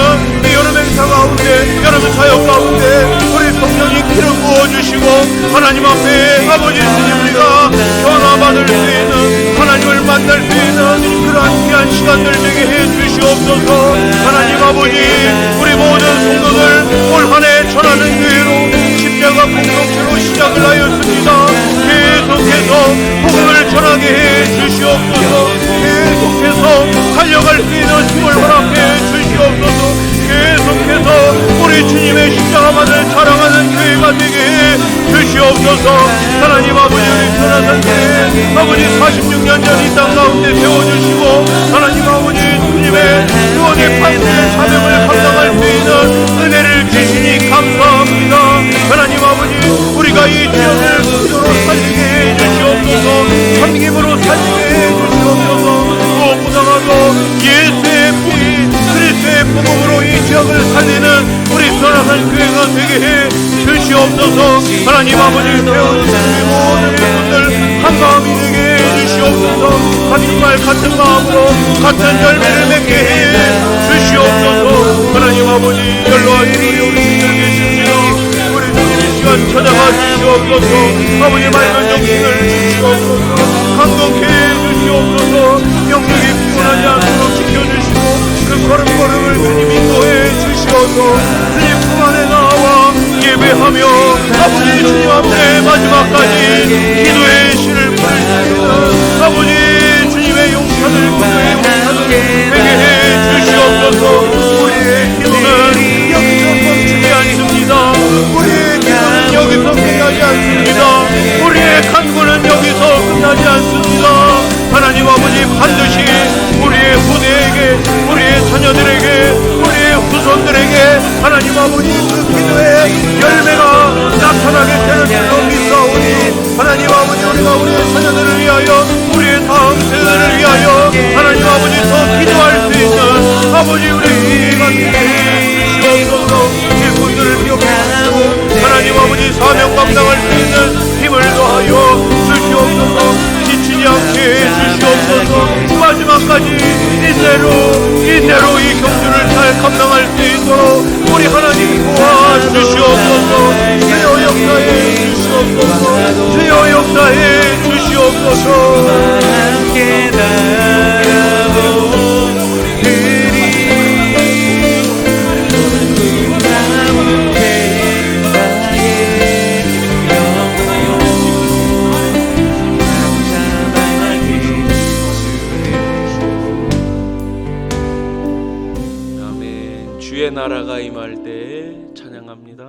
이 여름 행사 가운데 여름 사역 가운데 우리 성령이 기름 부어주시고 하나님 앞에 아버지 주님 우리가 변화받을 수 있는 하나님을 만날 수 있는 그러한 귀한 시간들 되게 해 주시옵소서. 하나님 아버지 우리 모든 성도들 올 한 해 전하는 교회로 십자가 공동체로 시작을 하였습니다. 계속해서 복음을 전하게 해 주시옵소서. 계속해서 달려갈 수 있는 힘을 허락해 주시옵소서. 계속해서 우리 주님의 십자가만을 자랑하는 교회가 되게 해 주시옵소서. 하나님 아버지 우리 수원아산 교회 아버지 46년 전 이 땅 가운데 세워주시고 하나님 아버지 주님의 구원의 판도의 사명을 감당할 수 있는 은혜를 주시니 감사합니다. 하나님 아버지 우리가 이 지역을 기도로 살리게 해 주시옵소서. 섬김으로 살리게 해 주시옵소서. 무엇보다가 주시옵소서. 예수의 피 그리스도의 복음으로 이 지역을 살리는 우리 변화산 교회가 되게 해 주시옵소서. 하나님 아버지 배우신 모든 분들 한마음이 되게 해 주시옵소서. 같은 말 같은 마음으로 같은 열매를 맺게 해 주시옵소서. 하나님 아버지 연로하신 우리 어르신들 계십니다. 우리 주님 이 시간 찾아가 주시옵소서. 아버지 맑은 정신을 주시옵소서. 감동해 주시옵소서. 영역이 피곤하지 않도록 지켜주시고 그 걸음걸음을 주님 인도해 주시옵소서. 주님 품 안에 나와 예배하며 아버지 주님 앞에 마지막까지 기도의 신을 부르시는 아버지 주님의 용사들 기도의 용사들 되게 해 주시옵소서. 우리의 기도는 여기서 멈추지 않습니다. 우리의 기도는 여기서 끝나지 않습니다. 우리의 간구는 여기서 끝나지 않습니다. 하나님 아버지 반드시 우리의 후대에게 우리의 자녀들에게 우리의 후손들에게 하나님 아버지 그 기도의 열매가 나타나게 되는 줄로 믿사오니 하나님 아버지 우리가 우리의 자녀들을 위하여 우리의 다음 세대를 위하여 하나님 아버지 더 기도할 수 있는 아버지 우리 이가 되게 주시옵소서. 일꾼들을 기억하시고 하나님 아버지 사명 감당할 수 있는 힘을 더하여 주시옵소서. 지치지 않게 주시옵소서. 마지막까지 이대로 이 경주를 잘 감당할 수 있도록 우리 하나님 도와주시옵소서. 주여 역사해 주시옵소서. 주여 역사해 주시옵소서. 함께 나아오리니 주의 나라가 임할 때 찬양합니다.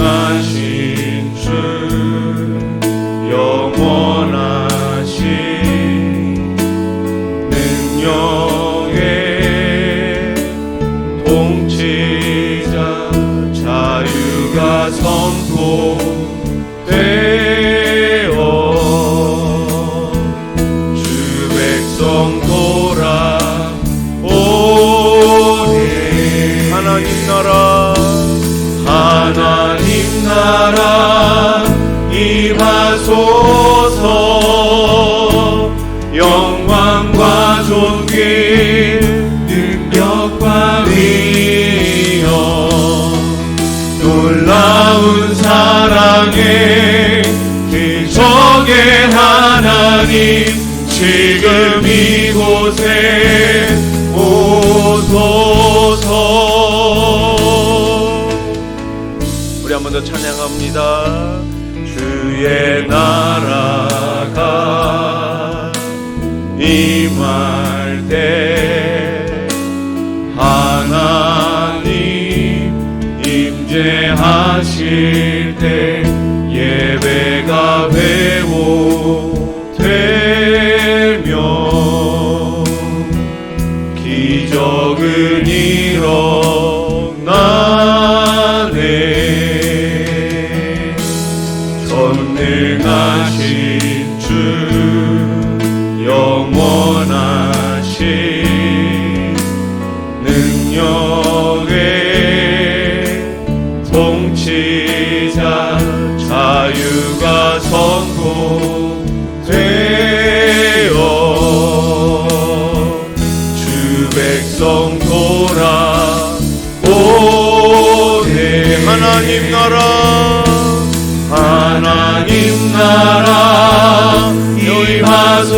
전능하신 주 영원하신 능력의 통치자 자유가 선포되어 주 백성 돌아오네. 하나님 나라 임하소서. 영광과 존귀 능력과 위엄 놀라운 사랑의 기적의 하나님 지금 이곳에 오소서. 우리 한 번 더 찬양합니다. 주의 나라가 임할 때 하나님 임재하실 때 예배가 회복되며 기적은 일어나네. 전능하신 주 영원하신 능력의 통치자 자유가 선포되어 주 백성 돌아오네. 하나님 나라 임하소서.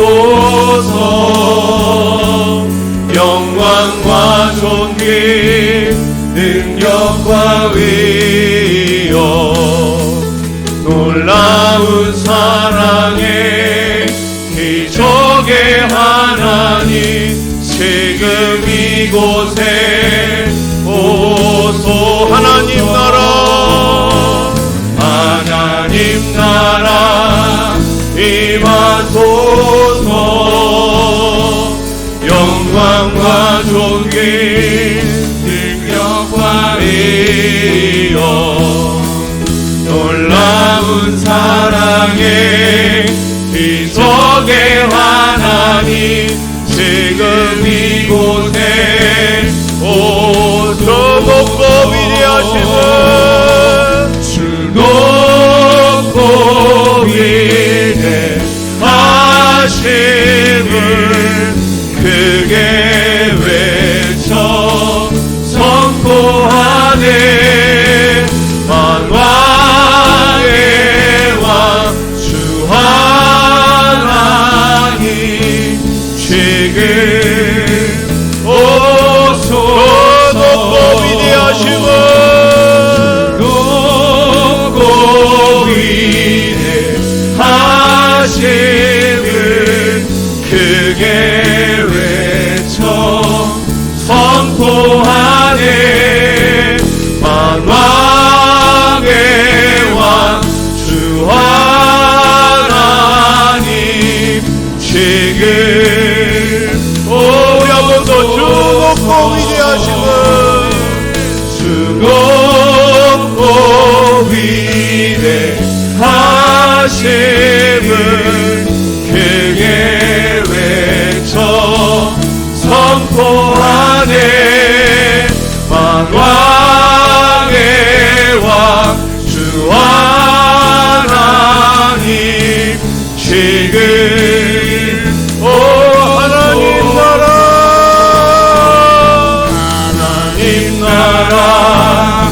능력과 위엄 놀라운 사랑의 기적의 하나님 지금 이곳에 오소 하나님 나라 임하소서 영광과 존귀 능력과 위엄 놀라운 사랑의 기적의 하나님 지금 이곳에 오소 높고 위대하심을 주 높고 위대하심을 크게 외쳐 선포하네 만왕의 왕 주 하나님 지금 오소서 높고 위대하심을 높고 위대하심을 크게 외쳐 선포하네 만왕의 왕 주 하나님 지금 우리 한 번 더 주 높고 위대하심을 주 높고 위대하심을 크게 외쳐 선포하네 만왕의 왕 주 하나님 지금 하나님 나라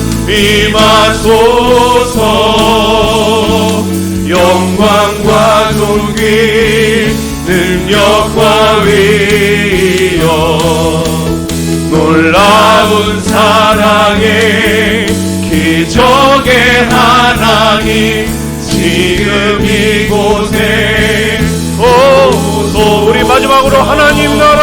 임하소서 영광과 존귀 능력과 위엄 놀라운 사랑의 기적의 하나님 지금 이곳에 오소 우리 마지막으로 하나님 나라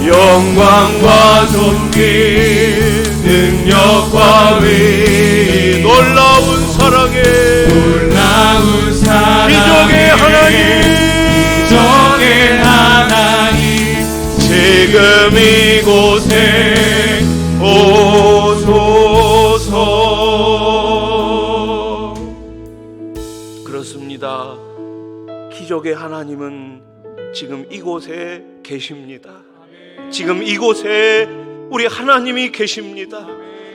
영광과 존귀 능력과 위 놀라운 사랑의 기적의 하나님 지금 이곳에 오소서 그렇습니다. 기적의 하나님은 지금 이곳에 계십니다. 지금 이곳에 우리 하나님이 계십니다.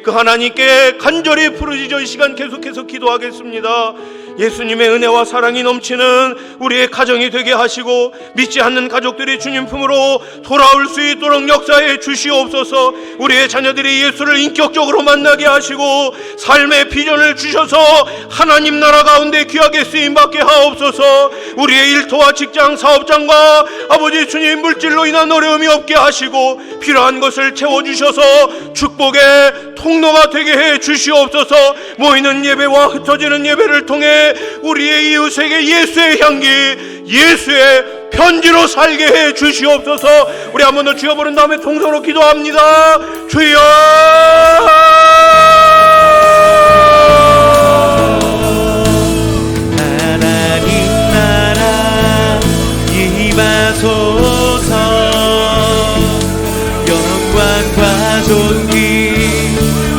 그 하나님께 간절히 부르짖어 이 시간 계속해서 기도하겠습니다. 예수님의 은혜와 사랑이 넘치는 우리의 가정이 되게 하시고 믿지 않는 가족들이 주님 품으로 돌아올 수 있도록 역사해 주시옵소서. 우리의 자녀들이 예수를 인격적으로 만나게 하시고 삶의 비전을 주셔서 하나님 나라 가운데 귀하게 쓰임받게 하옵소서. 우리의 일터와 직장 사업장과 아버지 주님 물질로 인한 어려움이 없게 하시고 필요한 것을 채워주셔서 축복의 통로가 되게 해 주시옵소서. 모이는 예배와 흩어지는 예배를 통해 우리의 이웃에게 예수의 향기 예수의 편지로 살게 해 주시옵소서. 우리 한 번 더 주여 부른 다음에 통성으로 기도합니다. 주여 하나님 나라 임하소서 영광과 존귀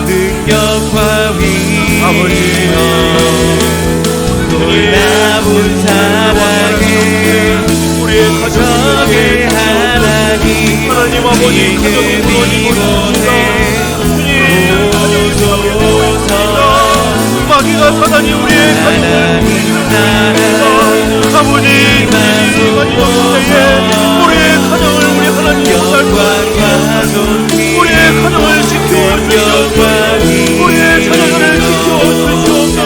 능력과 위엄 놀라운 사랑의 우리의 가정의 하나님 하나님 아버지 가정이 무너지고 있습니다. 주님 마귀가 사단이 우리의 가정을 아버지 마지막 때에 우리의 가정을 우리 하나님 못할 것 우리의 가정을 지켜주시옵소서. 우리의 자녀들을 지켜주시옵소서.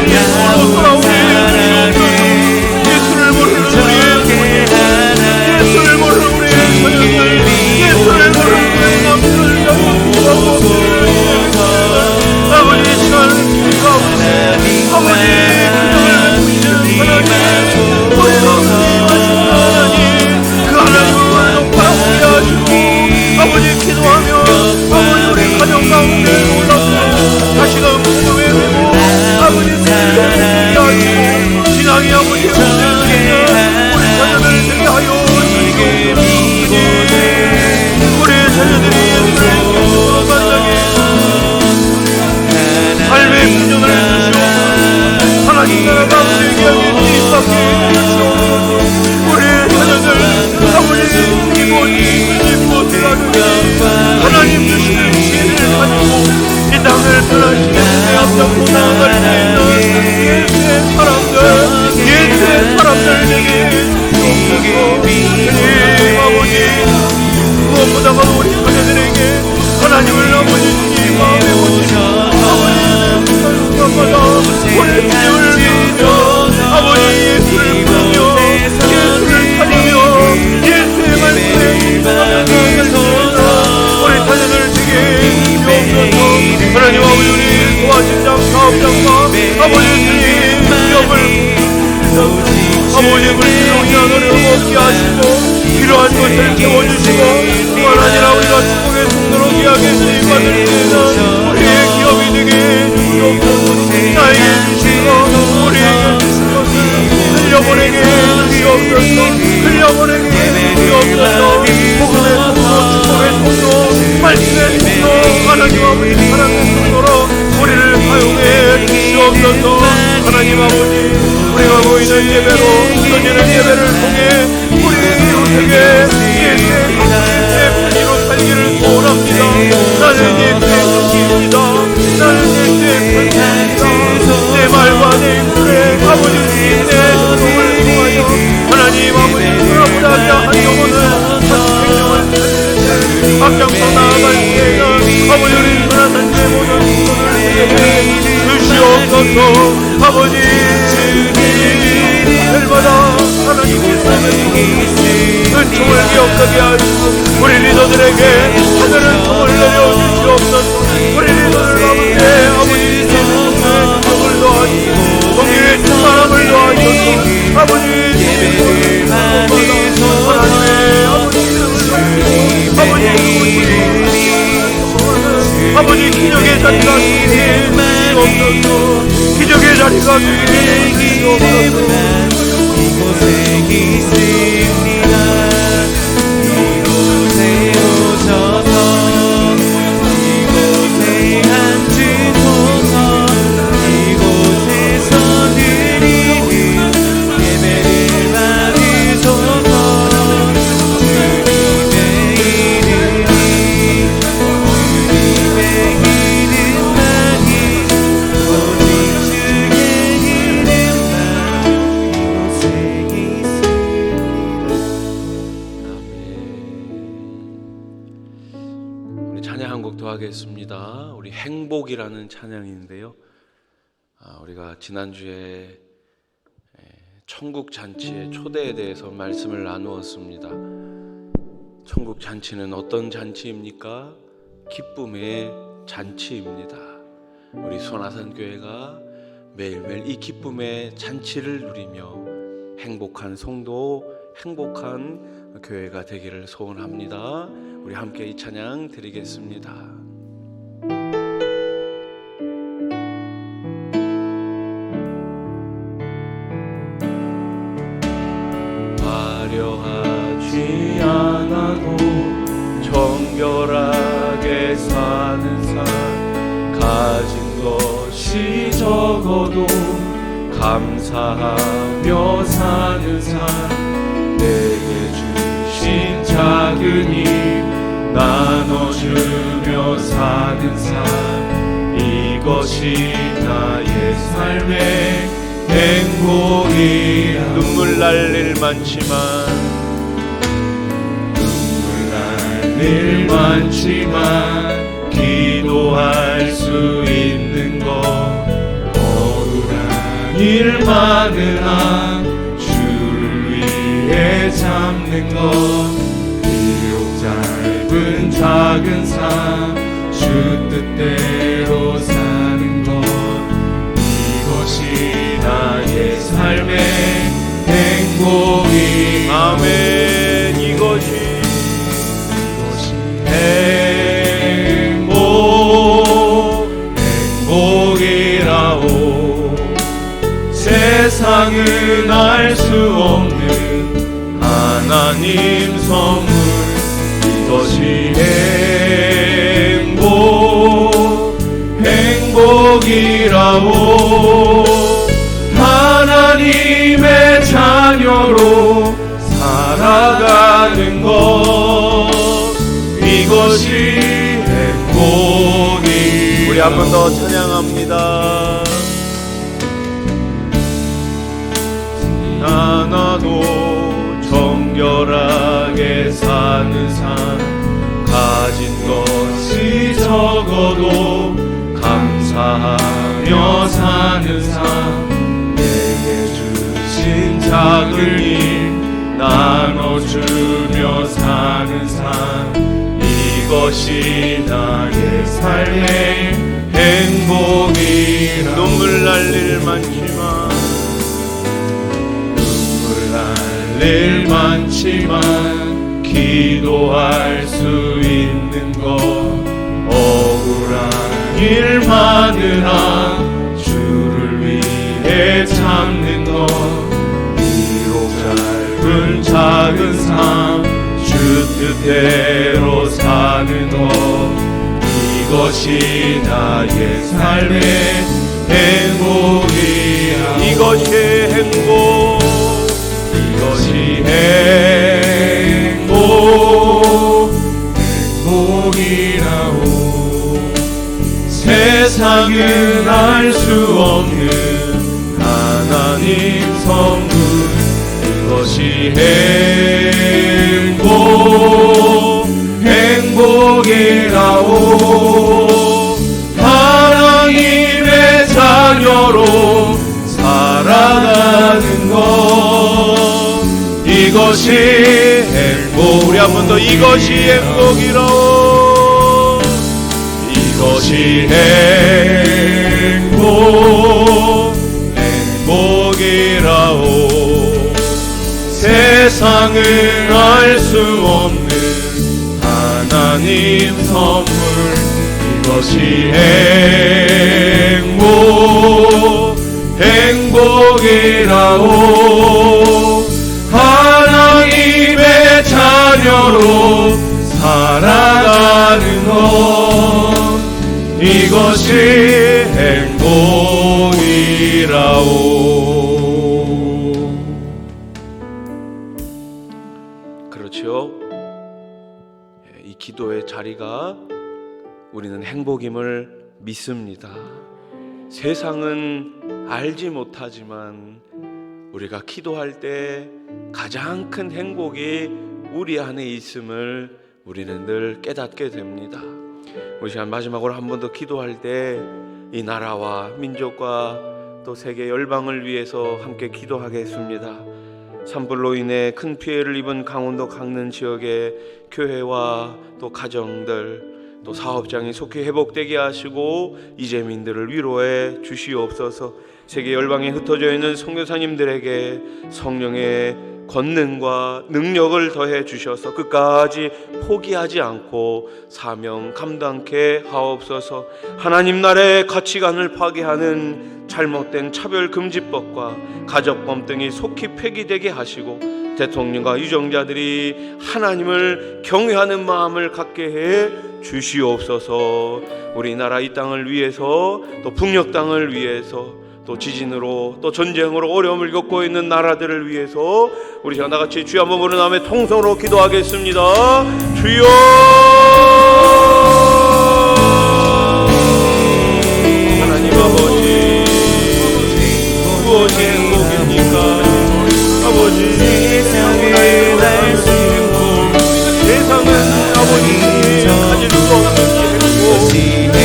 예수로 돌아오게 해주시옵소서. 영을 아버지 불평이 너를 먹게 하시고 필요한 것을 채워주시고 뿐만 아니라 우리가 축복의 통로로 귀하게 쓰임받을 때는 우리의 기업이 되게 해주시옵소서. 나에게 주시고 우리에게 주시옵소서. 흘려보내게 해주시옵소서. 흘려보내게 해주시옵소서. 복음의 통로, 축복의 통로, 말씀의 통로, 하나님 아버지 사랑의 통로로 우리를 사용해 주시옵소서. 하나님 아버지 우리가 모이는 예배로 던지는 예배를 통해 우리의 이웃에게 예수의 편지로 살기를 소원합니다. 나는 예수의 편지입니다. 나는 예수의 편지입니다. 내 말과 내 입술에 아버지 주님의 행동을 통하여 하나님 아버지 돌아보다게 한 영혼을 생명을 살리는데 앞장서 나아갈 때에는 아버지 우리 하나님의 모든 손을 우리에게 주시옵소서. 아버지 날마다 하나님의 은총을 기억하게 하시고 우리 리더들에게 하늘은 총을 내려주시옵소서. 우리 리더들 가운데 아버지 성을 더하시고 성경의 사랑을 더하셔서 아버지 하나님의 아버지 기적의 자리가 주시옵소서. 기적의 자리가 주시옵소서. 이곳에 있습니다. 이곳에 오셔서 이곳에 앉으소서. 이곳에서 드리는 예배를 받으소서. 주님의 이름이 이름만이 오직 주의 이름만 이곳에 우리 찬양 한 곡 더 하겠습니다. 우리 행복이라는 찬양인데요. 우리가 지난주에 천국 잔치의 초대에 대해서 말씀을 나누었습니다. 천국 잔치는 어떤 잔치입니까? 기쁨의 잔치입니다. 우리 손아산 교회가 매일매일 이 기쁨의 잔치를 누리며 행복한 성도, 행복한 교회가 되기를 소원합니다. 우리 함께 이 찬양 드리겠습니다. 화려하지 않아도 정결하게 사는 삶, 가진 것이 적어도 감사하며 사는 삶, 내게 주신 작은 힘 나눠주며 사는 삶, 이것이 나의 삶의 행복이. 눈물 날 일 많지만 기도할 수 있는 것, 억울한 일 많으나 주를 위해 잡는 것, 비록 짧은 작은 삶 주 뜻대로 사는 것, 이것이 나의 삶의 행복이. 아멘. 이것이 행복이라오. 세상은 알 수 없는 하나님 선물, 이것이 행복이라오. 하나님의 자녀로 살아가는 것, 이것이 행복이. 우리 한 번 더 찬양합니다. 하나도 정결하게 사는 삶, 가진 것이 적어도 감사하며 사는 삶, 내게 주신 작은 힘 나눠주며 사는 삶, 이것이 나의 삶의 행복이라. 눈물 날 일 많지만 일 많지만 기도할 수 있는 것, 억울한 일 많으나 주를 위해 참는 것, 비록 짧은 작은 삶 주 뜻대로 사는 것, 이것이 나의 삶의 행복이야. 이것이 행복, 이것이 행복이라오. 세상은 알 수 없는 하나님 선물, 이것이 행복이라오. 하나님의 자녀로 살아가는 것, 이것이 행복. 우리 한 번 더, 이것이 행복이라오. 이것이 행복이라오. 세상은 알 수 없는 하나님 선물, 이것이 행복이라오. 하나님의 자녀로 살아가는 것, 이것이 행복이라오. 그렇죠. 이 기도의 자리가 우리는 행복임을 믿습니다. 세상은 알지 못하지만 우리가 기도할 때 가장 큰 행복이 우리 안에 있음을 우리는 늘 깨닫게 됩니다. 우리 시간 마지막으로 한 번 더 기도할 때 이 나라와 민족과 또 세계 열방을 위해서 함께 기도하겠습니다. 산불로 인해 큰 피해를 입은 강원도 강릉 지역의 교회와 또 가정들, 또 사업장이 속히 회복되게 하시고 이재민들을 위로해 주시옵소서. 세계 열방에 흩어져 있는 선교사님들에게 성령의 권능과 능력을 더해 주셔서 끝까지 포기하지 않고 사명 감당케 하옵소서. 하나님 나라의 가치관을 파괴하는 잘못된 차별금지법과 가족법 등이 속히 폐기되게 하시고 대통령과 유정자들이 하나님을 경외하는 마음을 갖게 해 주시옵소서. 우리나라 이 땅을 위해서, 또 북녘 땅을 위해서, 또 지진으로 또 전쟁으로 어려움을 겪고 있는 나라들을 위해서 우리 다 같이 주여 한번 부르는 다음에 통성으로 기도하겠습니다. 주여, 하나님 아버지, 무엇이 행복입니까? 아버지, 세상은 아버지 가질 수 없는 행복,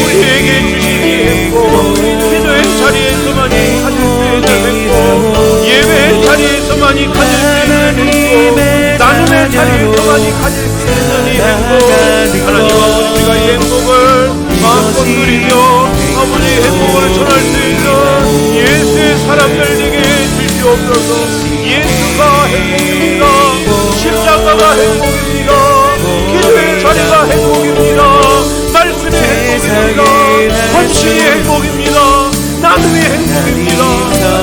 우리에게 주시니 행복, 기도의 자리에서만이 가질 수 있는 행복, 예배의 자리에서만이 가질 수 있는 행복, 나눔의 자리에서만이 가질 수 있는 이 행복, 하나님 아버지, 우리가 이 행복을 마음껏 누리며 아버지 행복을 전할 수 있는 예수의 사람들에게 주시옵소서. 예수가 행복입니다. 십자가가 행복입니다. 기도의 자리가 행복입니다. 말씀의 행복입니다. 헌신의 행복입니다. 나눔의 행복입니다.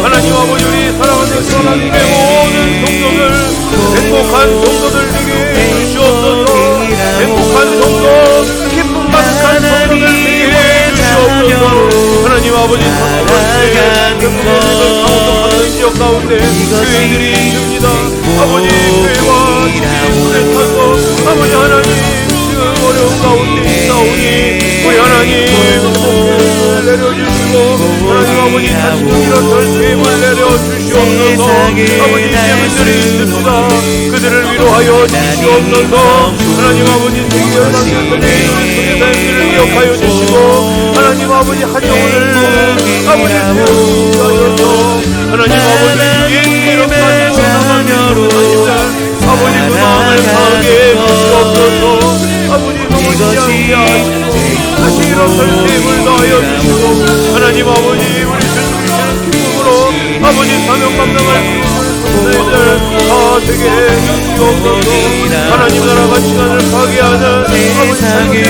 하나님 아버지, 우리 사랑하는 하나님의 모든 성도들, 행복한 성도들 되게 주시옵소서. 행복한 성도, 기쁨 가득한 성도들 되게 주시옵소서. 하나님 아버지, 지역 가운데 교회들이 있습니다. 아버지, 교회와 주님의 타서 아버지 하나님 지금 어려운 가운데 있사오니 우리 하나님 복을 내려주시고 하나님 아버지 다시 이런 절세임을 내려주시옵소서. 아버지 재물들이 있습니다. 그들을 위로하여 주시옵소서. 하나님 아버지 세계 열방교회들의 선교사님들을 기억하여 주시고 하나님 아버지 한영혼을 아버지 세워주셔서 하나님 아버지 예수의 이름까지 나가면서 아버지 그 마음을 강하게 주시옵소서. 아버지 넘어지지 않게 하시고 다시 이런 설렘을 더하여 주시고 하나님 아버지 우리 주님의 기쁨으로 아버지 사명 감당할 수 있는 다 되게 해주시옵소서. 하나님 나라가 시간을 파괴하는 아버지 잘못된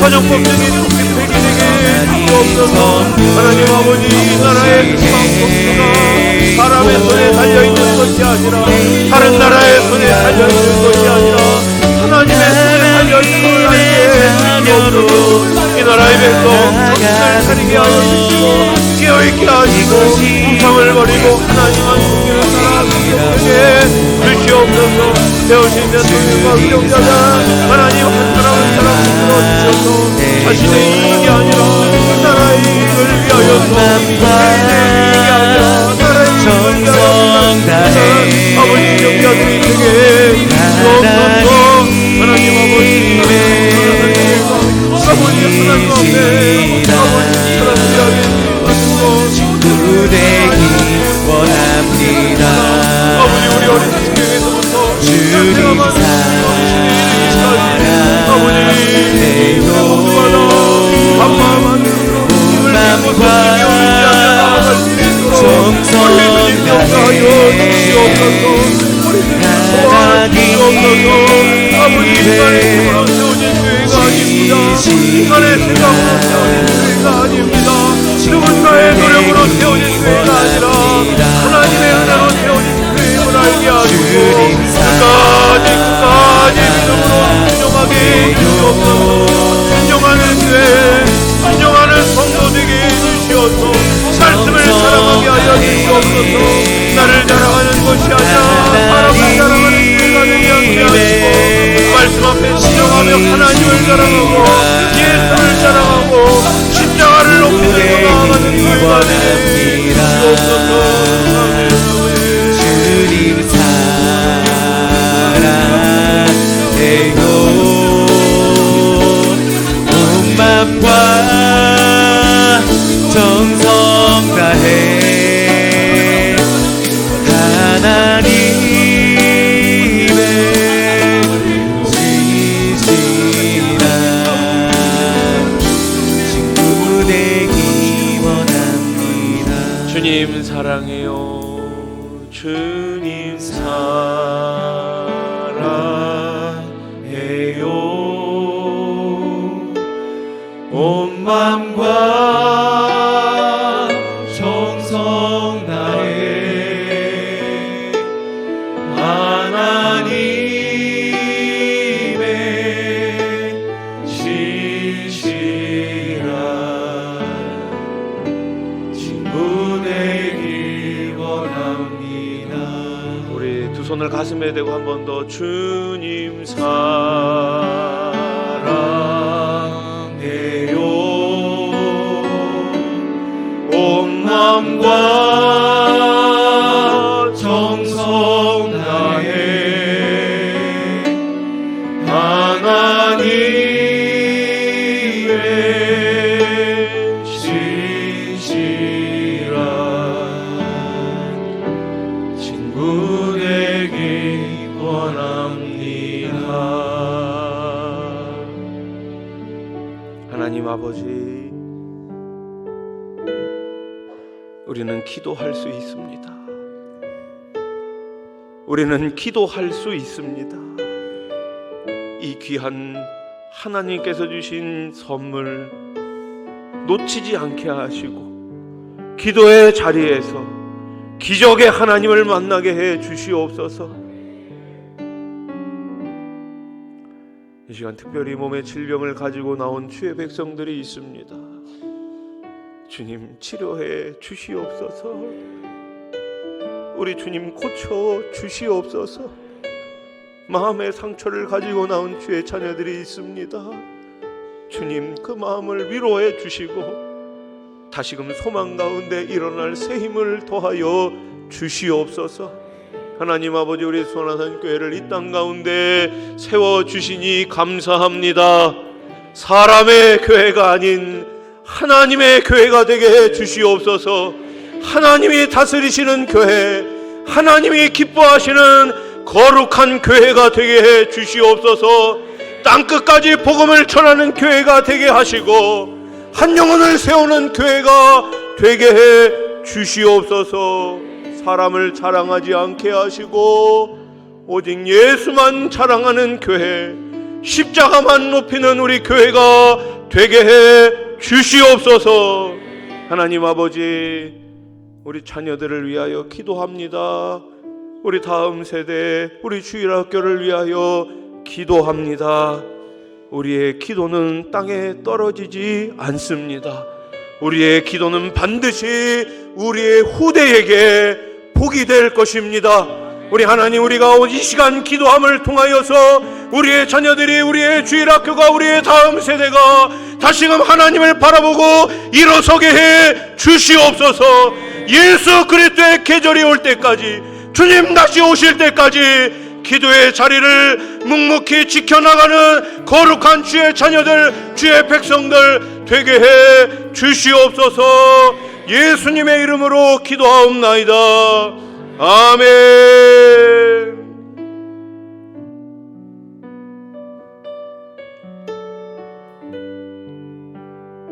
가정법적인 폐기 되게 해주시옵소서. 하나님 아버지 이 나라의 희망 복수가 사람의 손에 달려있는 것이 아니라 다른 나라의 손에 달려있는 것이 아니라 하나님의 손에 달려있는 걸 알게 해주시옵소서. 이 나라의 백성 정신을 차리게 하여 주시고 깨어있게 하시고 우상을 버리고 하나님만 섬기는 나라 되게 주시옵소서. 세우신 대통령과 위력자들 하나님 한 사람 한 사람 불러주셔서 자신의 이익이 아니라 나라의 이익을 위하여서 개인의 이익이 아니라 나라의 이익을 위하여서 아버지 영자들이 되게 주옵소서. 하나님 아버지 아버지 하나님 앞에 아버지 사람들이 하게 친구 되기 원합니다. 아버지 우리 어린 시절에서부터 주님만 아버지 모두마다 한마음 한 뜻으로 힘을 내고 성령이 오지 않는 나아갈 수 있도록 우리를 인정하여 주시옵소서. 우리를 도와주시옵소서. 아버지 인간의 힘으로 세워진 교회가 아닙니다. 인간의 생각으로 세워진 교회가 아닙니다. 누군가의 노력으로 세워진 교회가 아니라 하나님의 은혜로 세워진 교회임을 알게 하시고 끝까지 믿음으로 순종하게 해주시옵소서. 순종하는 교회 순종하는 성도 되게 해주시옵소서. 말씀을 사랑하게 하여 주시옵소서. 나를 자랑하는 것이 아니라 사람을 자랑하는 교회가 되게 하시고 말씀 앞에 순종하며 하나님을 자랑하고 예수를 자랑하고 십자가를 높이 들고 나아가는 교회가 되게 주옵소서. 주님 사랑해요. 온 맘과 정성 다해 하나님의 지시라 친구 되기 원합니다. 주님 사랑해요. 주님 사랑해요. 온 맘과 정성 다해 하나님의 지시라 친구 되기 원합니다. 우리 두 손을 가슴에 대고 한 번 더 주님 사랑해요. 온 마음과 정성 다해 하나님의 신실한 친구 되기 원합니다. 하나님 아버지, 우리는 기도할 수 있습니다. 우리는 기도할 수 있습니다. 이 귀한 하나님께서 주신 선물 놓치지 않게 하시고 기도의 자리에서 기적의 하나님을 만나게 해 주시옵소서. 이 시간 특별히 몸의 질병을 가지고 나온 주의 백성들이 있습니다. 주님 치료해 주시옵소서. 우리 주님 고쳐 주시옵소서. 마음의 상처를 가지고 나온 주의 자녀들이 있습니다. 주님 그 마음을 위로해 주시고 다시금 소망 가운데 일어날 새 힘을 더하여 주시옵소서. 하나님 아버지, 우리 수원하산 교회를 이 땅 가운데 세워주시니 감사합니다. 사람의 교회가 아닌 하나님의 교회가 되게 해 주시옵소서. 하나님이 다스리시는 교회, 하나님이 기뻐하시는 거룩한 교회가 되게 해 주시옵소서. 땅끝까지 복음을 전하는 교회가 되게 하시고 한 영혼을 세우는 교회가 되게 해 주시옵소서. 사람을 자랑하지 않게 하시고 오직 예수만 자랑하는 교회, 십자가만 높이는 우리 교회가 되게 해 주시옵소서. 하나님 아버지, 우리 자녀들을 위하여 기도합니다. 우리 다음 세대, 우리 주일학교를 위하여 기도합니다. 우리의 기도는 땅에 떨어지지 않습니다. 우리의 기도는 반드시 우리의 후대에게 복이 될 것입니다. 우리 하나님, 우리가 이 시간 기도함을 통하여서 우리의 자녀들이, 우리의 주일학교가, 우리의 다음 세대가 다시금 하나님을 바라보고 일어서게 해 주시옵소서. 예수 그리스도의 계절이 올 때까지, 주님 다시 오실 때까지 기도의 자리를 묵묵히 지켜나가는 거룩한 주의 자녀들, 주의 백성들 되게 해 주시옵소서. 예수님의 이름으로 기도하옵나이다. 아멘.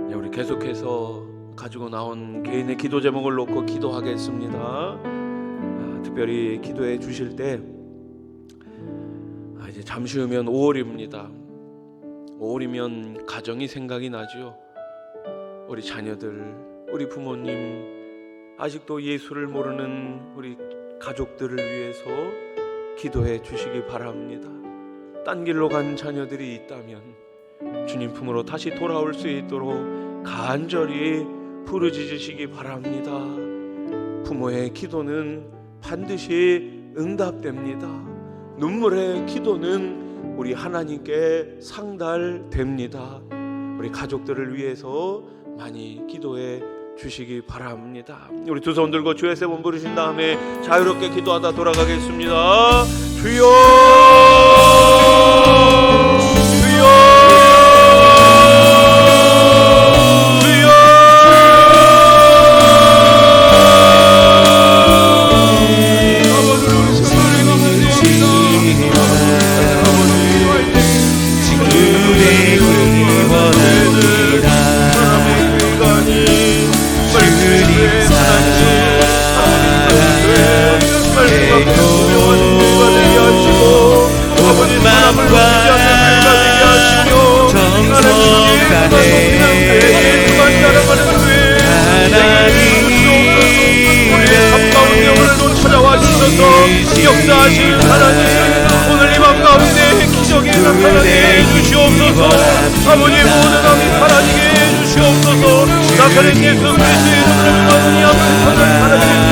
네, 우리 계속해서 가지고 나온 개인의 기도 제목을 놓고 기도하겠습니다. 특별히 기도해 주실 때 이제 잠시 후면 5월입니다. 5월이면 가정이 생각이 나죠. 우리 자녀들, 우리 부모님, 아직도 예수를 모르는 우리 가족들을 위해서 기도해 주시기 바랍니다. 딴 길로 간 자녀들이 있다면 주님 품으로 다시 돌아올 수 있도록 간절히 부르짖으시기 바랍니다. 부모의 기도는 반드시 응답됩니다. 눈물의 기도는 우리 하나님께 상달됩니다. 우리 가족들을 위해서 많이 기도해 주시기 바랍니다. 우리 두 손 들고 주의 세 번 부르신 다음에 자유롭게 기도하다 돌아가겠습니다. 주여, 주여, 역사하신 하나님, 오늘 이 밤 가운데 기적이 나타나게 해주시옵소서. 아버지, 모든 암이 사라지게 해주시옵소서. 나사렛 예수 그리스도의 이름으로 기도하오니 아멘. 하나님